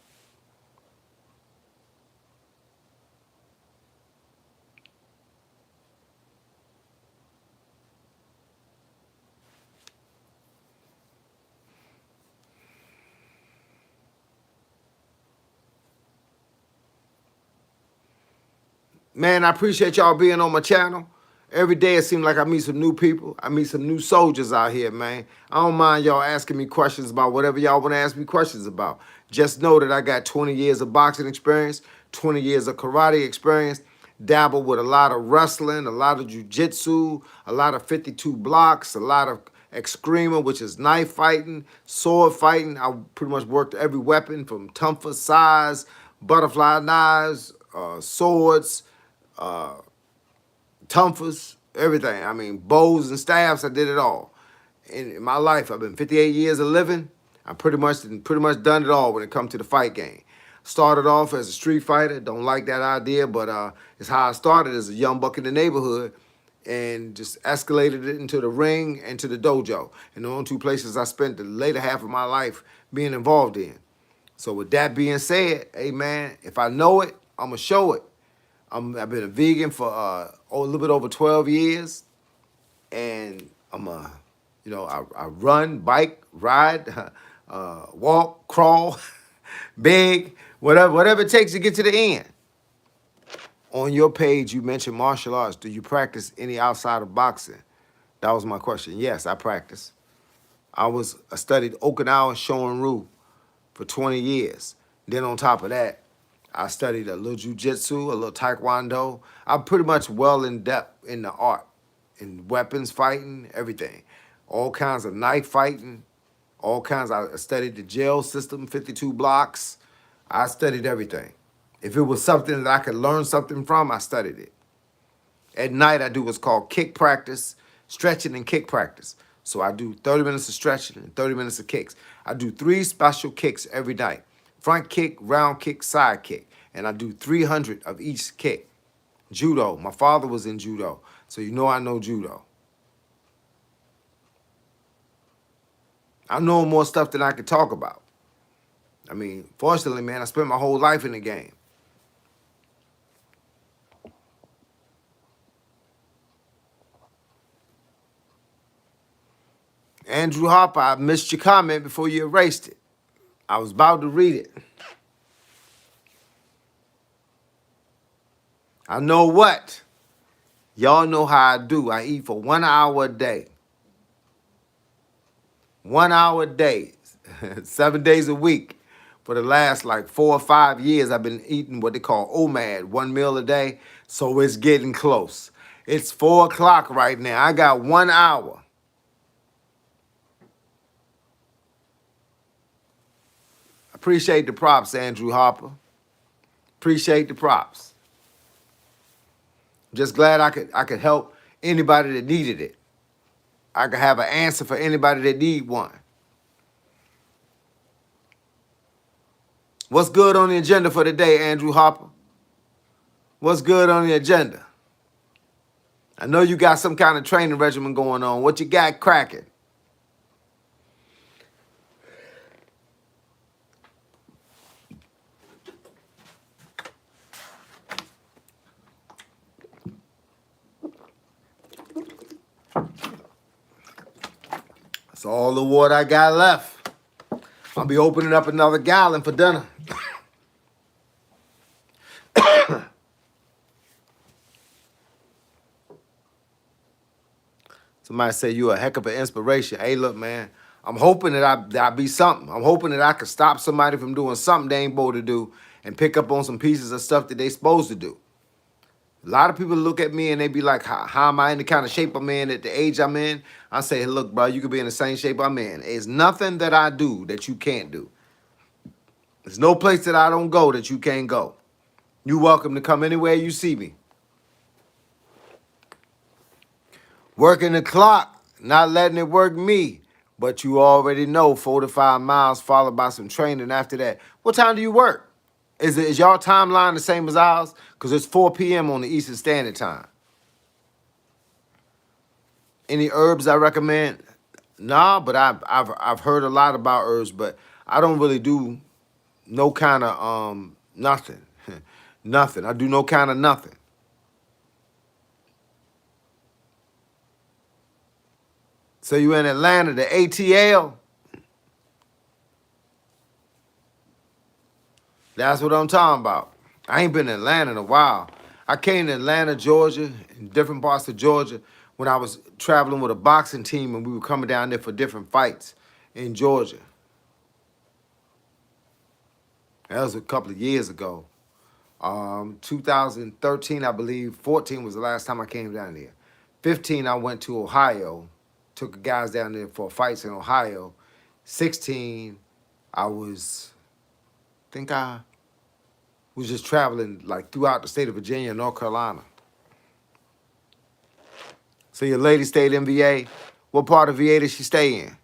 Man, I appreciate y'all being on my channel. Every day it seems like I meet some new people. I meet some new soldiers out here, man. I don't mind y'all asking me questions about whatever y'all want to ask me questions about. Just know that I got 20 years of boxing experience, 20 years of karate experience, dabbled with a lot of wrestling, a lot of jiu-jitsu, a lot of 52 blocks, a lot of eskrima, which is knife fighting, sword fighting. I pretty much worked every weapon from tumfa, size, butterfly knives, swords, tumfers, everything. I mean, bows and staffs. I did it all. In my life, I've been 58 years of living. I pretty much done it all when it comes to the fight game. Started off as a street fighter. Don't like that idea, but it's how I started as a young buck in the neighborhood, and just escalated it into the ring and to the dojo. And the only two places I spent the later half of my life being involved in. So with that being said, hey man, if I know it, I'ma show it. I've been a vegan for a little bit over 12 years, and I run, bike, ride, walk, crawl, beg, whatever it takes to get to the end. On your page, you mentioned martial arts. Do you practice any outside of boxing? That was my question. Yes, I practice. I studied Okinawa Shorin-ryu for 20 years. Then on top of that, I studied a little jujitsu, a little taekwondo. I'm pretty much well in depth in the art, in weapons fighting, everything. All kinds of knife fighting, all kinds. I studied the jail system, 52 blocks. I studied everything. If it was something that I could learn something from, I studied it. At night, I do what's called kick practice, stretching and kick practice. So I do 30 minutes of stretching and 30 minutes of kicks. I do 3 special kicks every night. Front kick, round kick, side kick. And I do 300 of each kick. Judo. My father was in judo, so you know I know judo. I know more stuff than I could talk about. I mean, fortunately, man, I spent my whole life in the game. Andrew Harper, I missed your comment before you erased it. I was about to read it. I know what? Y'all know how I do. I eat for 1 hour a day. 1 hour a day, 7 days a week. For the last like 4 or 5 years, I've been eating what they call OMAD, 1 meal a day. So it's getting close. It's 4 o'clock right now. I got 1 hour. Appreciate the props, Andrew Harper. Appreciate the props. Just glad I could help anybody that needed it. I could have an answer for anybody that need one. What's good on the agenda for today, Andrew Harper? What's good on the agenda? I know you got some kind of training regimen going on. What you got cracking? That's all the water I got left. I'll be opening up another gallon for dinner. Somebody say you a heck of an inspiration. Hey, look, man, I'm hoping that I be something. I'm hoping that I could stop somebody from doing something they ain't supposed to do and pick up on some pieces of stuff that they supposed to do. A lot of people look at me and they be like, how am I in the kind of shape I'm in at the age I'm in? I say, hey, look, bro, you could be in the same shape I'm in. There's nothing that I do that you can't do. There's no place that I don't go that you can't go. You're welcome to come anywhere you see me. Working the clock, not letting it work me. But you already know 4 to 5 miles followed by some training after that. What time do you work? Is y'all timeline the same as ours? Because it's 4 p.m. on the Eastern Standard Time. Any herbs I recommend? Nah, but I've heard a lot about herbs, but I don't really do no kind of nothing. Nothing. I do no kind of nothing. So you in Atlanta, the ATL? That's what I'm talking about. I ain't been in Atlanta in a while. I came to Atlanta, Georgia, in different parts of Georgia when I was traveling with a boxing team and we were coming down there for different fights in Georgia. That was a couple of years ago. 2013, I believe. 14 was the last time I came down there. 15, I went to Ohio. Took guys down there for fights in Ohio. 16, I was, I think I was just traveling like throughout the state of Virginia and North Carolina. So your lady stayed in VA. What part of VA did she stay in?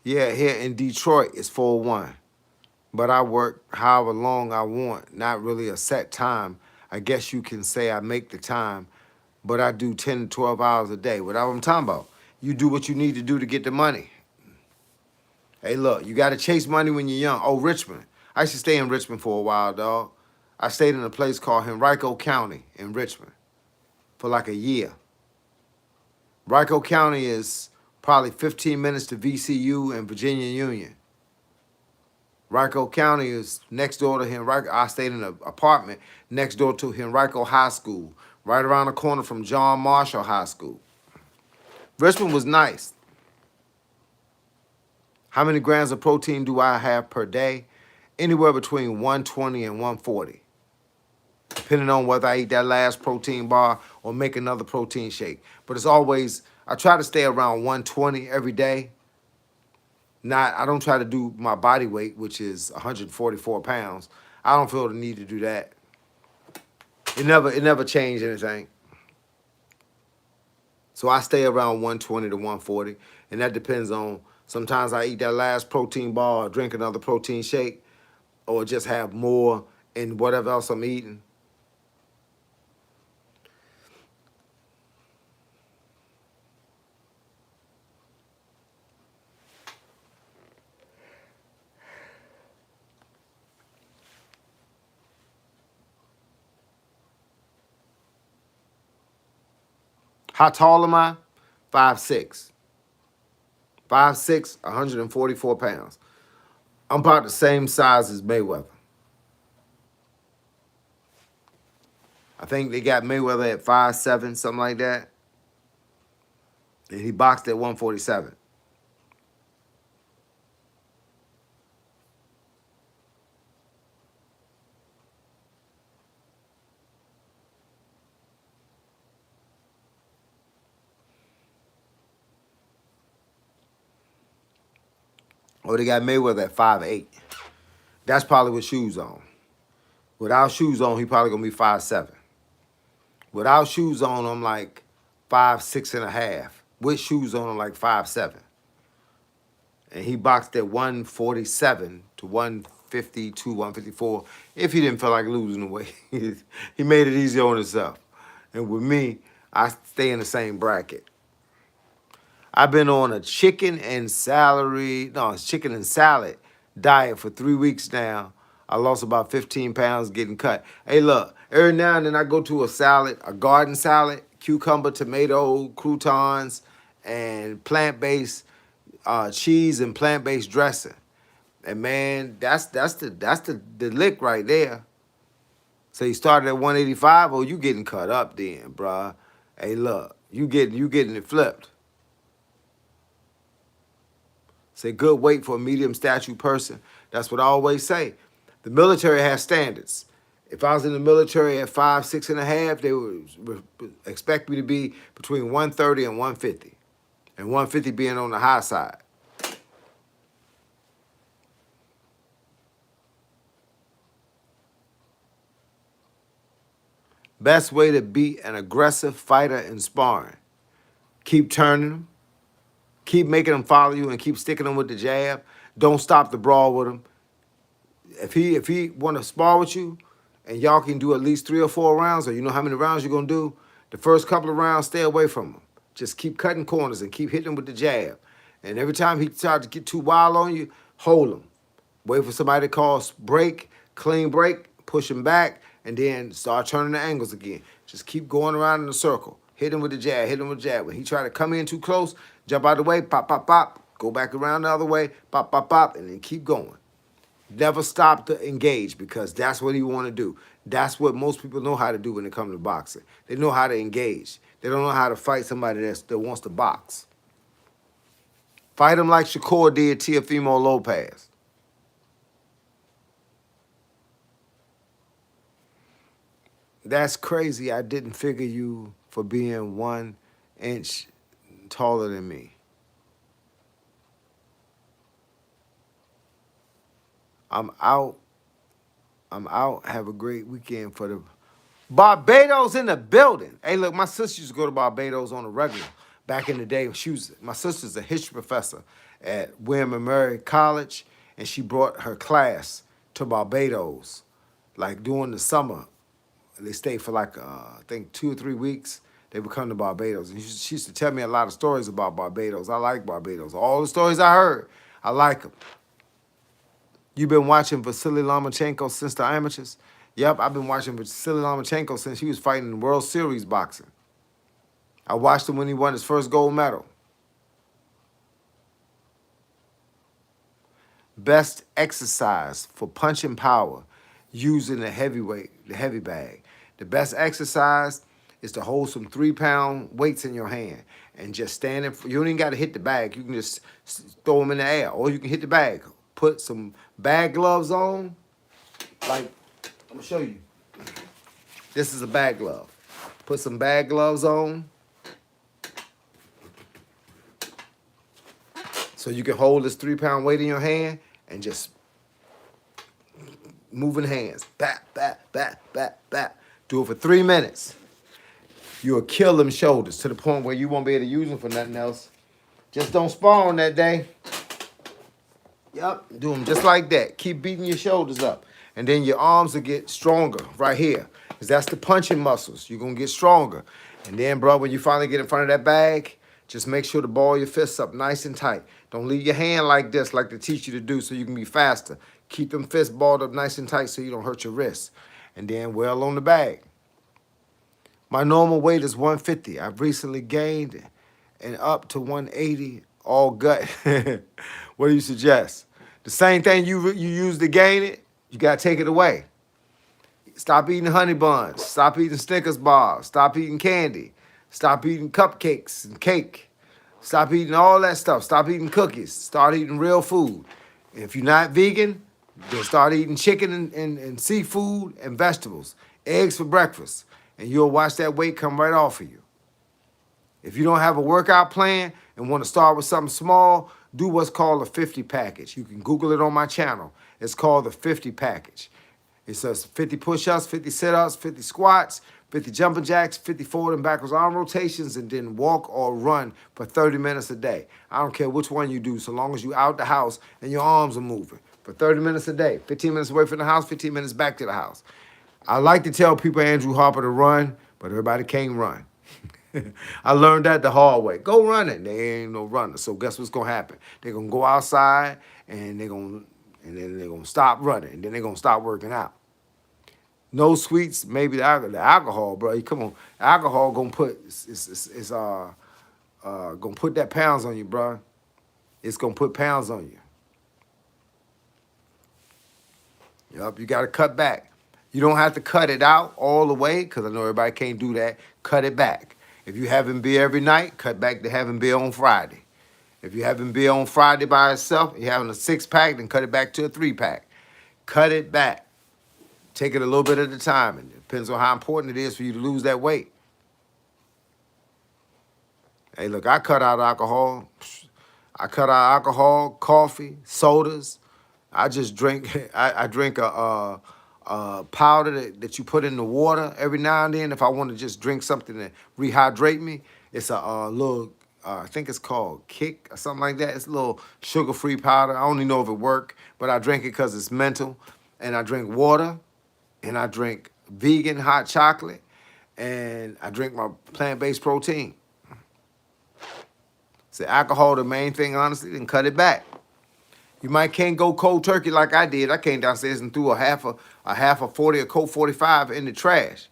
Yeah, here in Detroit, it's 4-1. But I work however long I want, not really a set time. I guess you can say I make the time, but I do 10 to 12 hours a day. Whatever I'm talking about. You do what you need to do to get the money. Hey, look, you got to chase money when you're young. Oh, Richmond. I used to stay in Richmond for a while, dog. I stayed in a place called Henrico County in Richmond for like a year. Henrico County is probably 15 minutes to VCU and Virginia Union. Henrico County is next door to Henrico. I stayed in an apartment next door to Henrico High School, right around the corner from John Marshall High School. Richmond was nice. How many grams of protein do I have per day? Anywhere between 120 and 140, depending on whether I eat that last protein bar or make another protein shake. But it's always, I try to stay around 120 every day. I don't try to do my body weight, which is 144 pounds. I don't feel the need to do that. It never changed anything. So I stay around 120 to 140, and that depends on, sometimes I eat that last protein bar or drink another protein shake, or just have more in whatever else I'm eating. How tall am I? 5'6". 5'6", 144 pounds. I'm about the same size as Mayweather. I think they got Mayweather at 5'7", something like that. And he boxed at 147. Or they got Mayweather at 5'8". That's probably with shoes on. Without shoes on, he probably gonna be 5'7". Without shoes on, I'm like 5'6.5". With shoes on, I'm like 5'7". And he boxed at 147 to 152, 154. If he didn't feel like losing the weight, he made it easy on himself. And with me, I stay in the same bracket. I've been on a chicken and salad diet for 3 weeks now. I lost about 15 pounds getting cut. Hey, look, every now and then I go to a garden salad, cucumber, tomato, croutons, and plant-based cheese and plant-based dressing. And man, that's the lick right there. So you started at 185, oh, you getting cut up then, bruh. Hey, look, you getting it flipped. Say good weight for a medium stature person. That's what I always say. The military has standards. If I was in the military at 5'6.5", they would expect me to be between 130 and 150, and 150 being on the high side. Best way to beat an aggressive fighter in sparring: keep turning them, keep making them follow you, and keep sticking them with the jab. Don't stop the brawl with him. If he want to spar with you, and y'all can do at least 3 or 4 rounds, or you know how many rounds you're gonna do, the first couple of rounds, stay away from him. Just keep cutting corners and keep hitting him with the jab. And every time he tries to get too wild on you, hold him. Wait for somebody to call break, clean break, push him back, and then start turning the angles again. Just keep going around in a circle. Hit him with the jab, hit him with the jab. When he try to come in too close, jump out of the way, pop, pop, pop. Go back around the other way, pop, pop, pop, and then keep going. Never stop to engage, because that's what he want to do. That's what most people know how to do when it comes to boxing. They know how to engage. They don't know how to fight somebody that wants to box. Fight him like Shakur did Teofimo Lopez. That's crazy. I didn't figure you for being 1 inch taller than me. I'm out. I'm out. Have a great weekend for the Barbados in the building. Hey, look, my sister used to go to Barbados on a regular back in the day. My sister's a history professor at William and Mary College, and she brought her class to Barbados, like during the summer. They stayed for like, I think 2 or 3 weeks. They would come to Barbados. And she used to tell me a lot of stories about Barbados. I like Barbados. All the stories I heard, I like them. You've been watching Vasily Lomachenko since the amateurs? Yep, I've been watching Vasily Lomachenko since he was fighting in World Series boxing. I watched him when he won his first gold medal. Best exercise for punching power using the heavy bag. The best exercise is to hold some 3-pound weights in your hand and just stand in. You don't even got to hit the bag. You can just throw them in the air, or you can hit the bag. Put some bag gloves on. Like, I'm gonna show you. This is a bag glove. Put some bag gloves on so you can hold this 3-pound weight in your hand and just moving hands. Bat, bat, bat, bat, bat. Do it for 3 minutes. You'll kill them shoulders to the point where you won't be able to use them for nothing else. Just don't spar on that day. Yep, do them just like that. Keep beating your shoulders up. And then your arms will get stronger right here. Because that's the punching muscles. You're going to get stronger. And then, bro, when you finally get in front of that bag, just make sure to ball your fists up nice and tight. Don't leave your hand like this, like they teach you to do, so you can be faster. Keep them fists balled up nice and tight so you don't hurt your wrists. And then well on the bag. My normal weight is 150. I've recently gained and up to 180 all gut. What do you suggest? The same thing you use to gain it, you got to take it away. Stop eating honey buns. Stop eating Snickers bars. Stop eating candy. Stop eating cupcakes and cake. Stop eating all that stuff. Stop eating cookies. Start eating real food. If you're not vegan, then start eating chicken and seafood and vegetables. Eggs for breakfast. And you'll watch that weight come right off of you. If you don't have a workout plan and want to start with something small, do what's called a 50 package. You can Google it on my channel. It's called the 50 package. It says 50 push-ups, 50 sit-ups, 50 squats, 50 jumping jacks, 50 forward and backwards arm rotations, and then walk or run for 30 minutes a day. I don't care which one you do, so long as you're out the house and your arms are moving. For 30 minutes a day, 15 minutes away from the house, 15 minutes back to the house. I like to tell people Andrew Harper to run, but everybody can't run. I learned that the hard way. Go running. They ain't no runner. So guess what's gonna happen? They're gonna go outside and then they're gonna stop running. And then they're gonna stop working out. No sweets, maybe the alcohol, bro. Come on. Alcohol gonna put gonna put that pounds on you, bro. It's gonna put pounds on you. Yup, you gotta cut back. You don't have to cut it out all the way, because I know everybody can't do that. Cut it back. If you're having beer every night, cut back to having beer on Friday. If you're having beer on Friday by itself, you're having a 6-pack, then cut it back to a 3-pack. Cut it back. Take it a little bit at a time. And it depends on how important it is for you to lose that weight. Hey, look, I cut out alcohol. I cut out alcohol, coffee, sodas. I just drink, I drink a powder that you put in the water every now and then. If I want to just drink something to rehydrate me, it's a little, I think it's called Kick or something like that. It's a little sugar-free powder. I don't even know if it works, but I drink it because it's mental. And I drink water, and I drink vegan hot chocolate, and I drink my plant-based protein. So alcohol, the main thing, honestly, then cut it back. You can't go cold turkey like I did. I came downstairs and threw a half a 40, a Colt 45 in the trash.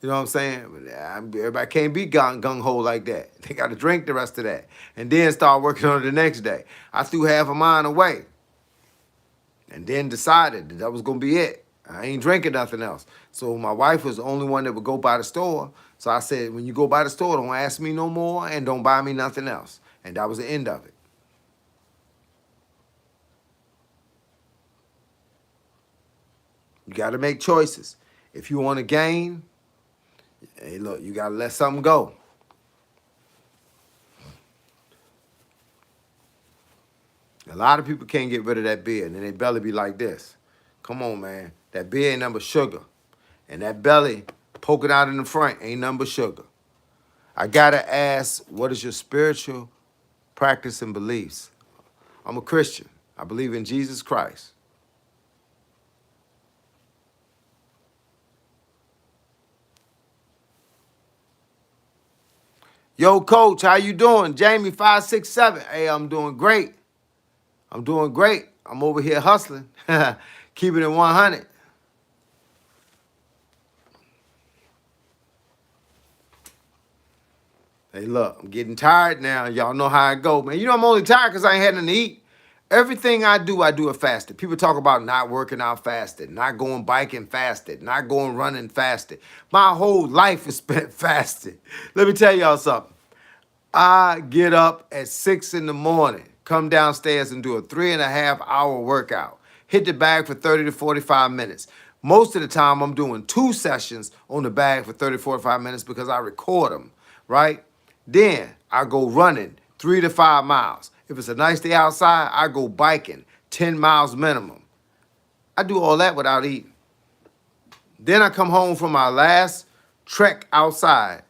You know what I'm saying? Everybody can't be gung-ho like that. They got to drink the rest of that and then start working on it the next day. I threw half of mine away and then decided that was going to be it. I ain't drinking nothing else. So my wife was the only one that would go by the store. So I said, when you go by the store, don't ask me no more and don't buy me nothing else. And that was the end of it. You got to make choices. If you want to gain, hey, look, you got to let something go. A lot of people can't get rid of that beard, and their belly be like this. Come on, man. That beard ain't nothing but sugar. And that belly poking out in the front ain't nothing but sugar. I gotta ask, what is your spiritual practice and beliefs? I'm a Christian. I believe in Jesus Christ. Yo, coach, how you doing? Jamie 567. Hey, I'm doing great. I'm doing great. I'm over here hustling. Keeping it 100. Hey, look, I'm getting tired now. Y'all know how I go, man. You know I'm only tired because I ain't had nothing to eat. Everything I do it fasted. People talk about not working out fasted, not going biking fasted, not going running fasted. My whole life is spent fasted. Let me tell y'all something. I get up at 6 in the morning, come downstairs and do a 3.5 hour workout. Hit the bag for 30 to 45 minutes. Most of the time, I'm doing 2 sessions on the bag for 30 to 45 minutes because I record them, right? Then I go running 3 to 5 miles. If it's a nice day outside, I go biking 10 miles minimum. I do all that without eating. Then I come home from my last trek outside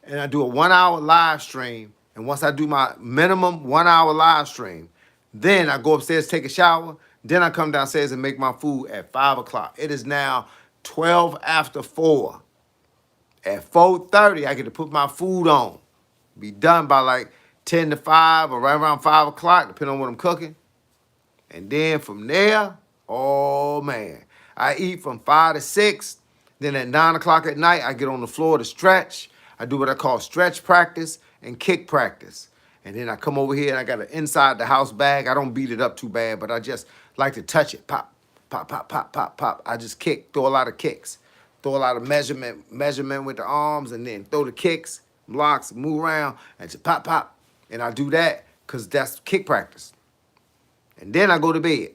and I do a 1 hour live stream. And once I do my minimum 1 hour live stream, then I go upstairs, take a shower. Then I come downstairs and make my food at 5 o'clock. It is now 12 after 4. At 4:30, I get to put my food on. Be done by like 10 to 5 or right around 5 o'clock, depending on what I'm cooking. And then from there, oh man, I eat from 5 to 6. Then at 9 o'clock at night, I get on the floor to stretch. I do what I call stretch practice and kick practice. And then I come over here and I got an inside the house bag. I don't beat it up too bad, but I just like to touch it. Pop, pop, pop, pop, pop, pop. I just kick, throw a lot of kicks. Throw a lot of measurement with the arms and then throw the kicks, blocks, move around, and just pop, pop. And I do that because that's kick practice. And then I go to bed.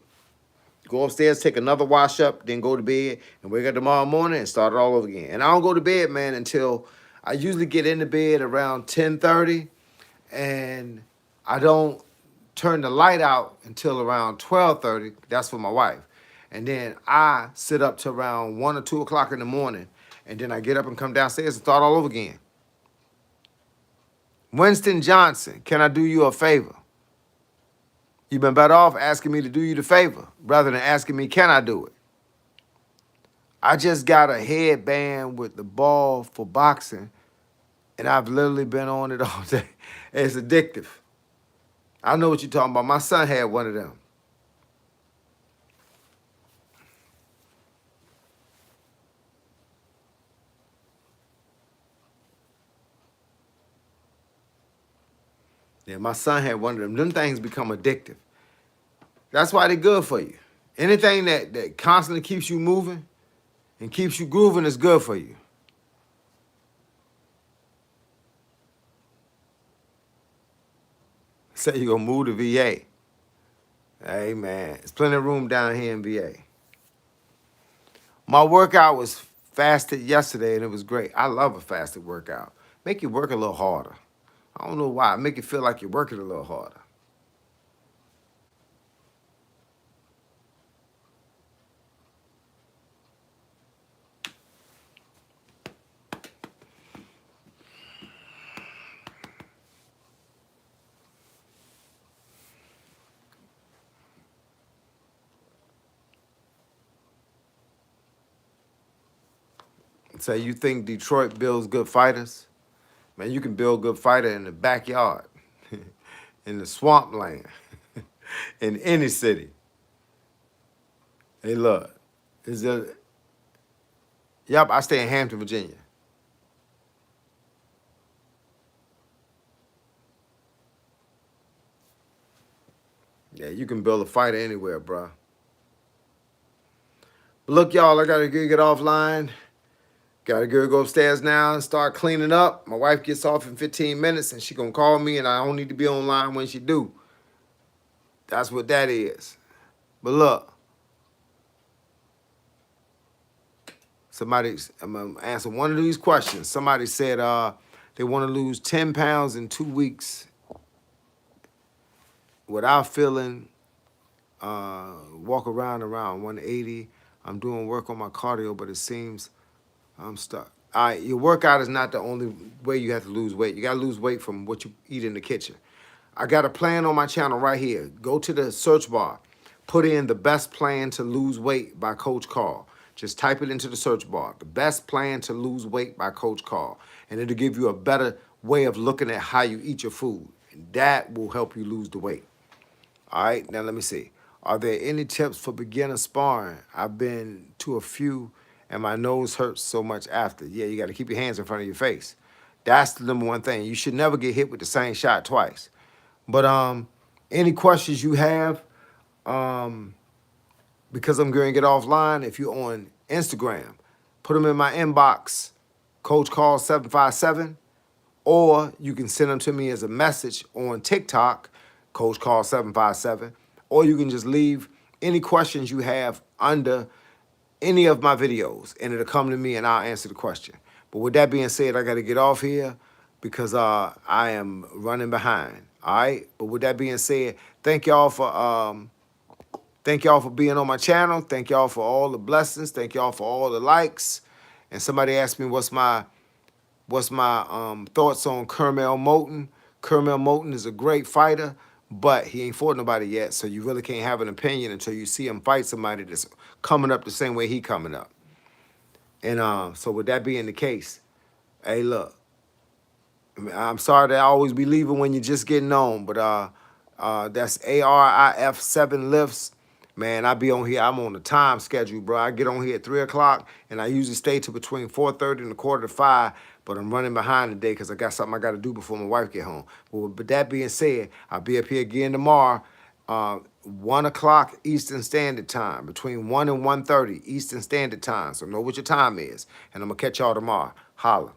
Go upstairs, take another wash up, then go to bed, and wake up tomorrow morning and start it all over again. And I don't go to bed, man, until I usually get into bed around 10:30, and I don't turn the light out until around 12:30. That's for my wife. And then I sit up to around 1 or 2 o'clock in the morning, and then I get up and come downstairs and start all over again. Winston Johnson, can I do you a favor? You've been better off asking me to do you the favor rather than asking me, can I do it? I just got a headband with the ball for boxing, and I've literally been on it all day. It's addictive. I know what you're talking about. My son had one of them. Yeah, my son had one of them. Them things become addictive. That's why they're good for you. Anything that constantly keeps you moving and keeps you grooving is good for you. Say you're going to move to VA. Hey, man, there's plenty of room down here in VA. My workout was fasted yesterday, and it was great. I love a fasted workout. Make you work a little harder. I don't know why. Make it feel like you're working a little harder. Say you think Detroit builds good fighters? Man, you can build good fighter in the backyard, in the swampland, in any city. Hey, look, yep, I stay in Hampton, Virginia. Yeah, you can build a fighter anywhere, bro. But look, y'all, I gotta get offline. Gotta go upstairs now and start cleaning up. My wife gets off in 15 minutes and she gonna call me and I don't need to be online when she do. That's what that is. But look, I'm gonna answer one of these questions. Somebody said they wanna lose 10 pounds in 2 weeks without feeling walk around 180. I'm doing work on my cardio, but it seems I'm stuck. All right, your workout is not the only way you have to lose weight. You got to lose weight from what you eat in the kitchen. I got a plan on my channel right here. Go to the search bar. Put in the best plan to lose weight by Coach Carl. Just type it into the search bar. The best plan to lose weight by Coach Carl. And it'll give you a better way of looking at how you eat your food. And that will help you lose the weight. All right, now let me see. Are there any tips for beginner sparring? I've been to a few and my nose hurts so much after. Yeah, you got to keep your hands in front of your face. That's the number one thing. You should never get hit with the same shot twice. But any questions you have, because I'm going to get offline, if you're on Instagram, put them in my inbox, Coach Carl 757, or you can send them to me as a message on TikTok, Coach Carl 757, or you can just leave any questions you have under any of my videos, and it'll come to me and I'll answer the question. But with that being said, I got to get off here because I am running behind. All right. But with that being said, thank y'all for being on my channel. Thank y'all for all the blessings. Thank y'all for all the likes. And somebody asked me what's my thoughts on Kermel Moton. Kermel Moton is a great fighter, but he ain't fought nobody yet, so you really can't have an opinion until you see him fight somebody that's coming up the same way he coming up. And so with that being the case, hey, look, I'm sorry that I always be leaving when you're just getting on, but that's ARIF 7 lifts. Man, I be on here. I'm on the time schedule, bro. I get on here at 3 o'clock, and I usually stay to between 4:30 and 4:45. But I'm running behind today because I got something I got to do before my wife get home. But that being said, I'll be up here again tomorrow, 1 o'clock Eastern Standard Time, between 1 and 1:30 Eastern Standard Time. So know what your time is, and I'm gonna catch y'all tomorrow. Holla.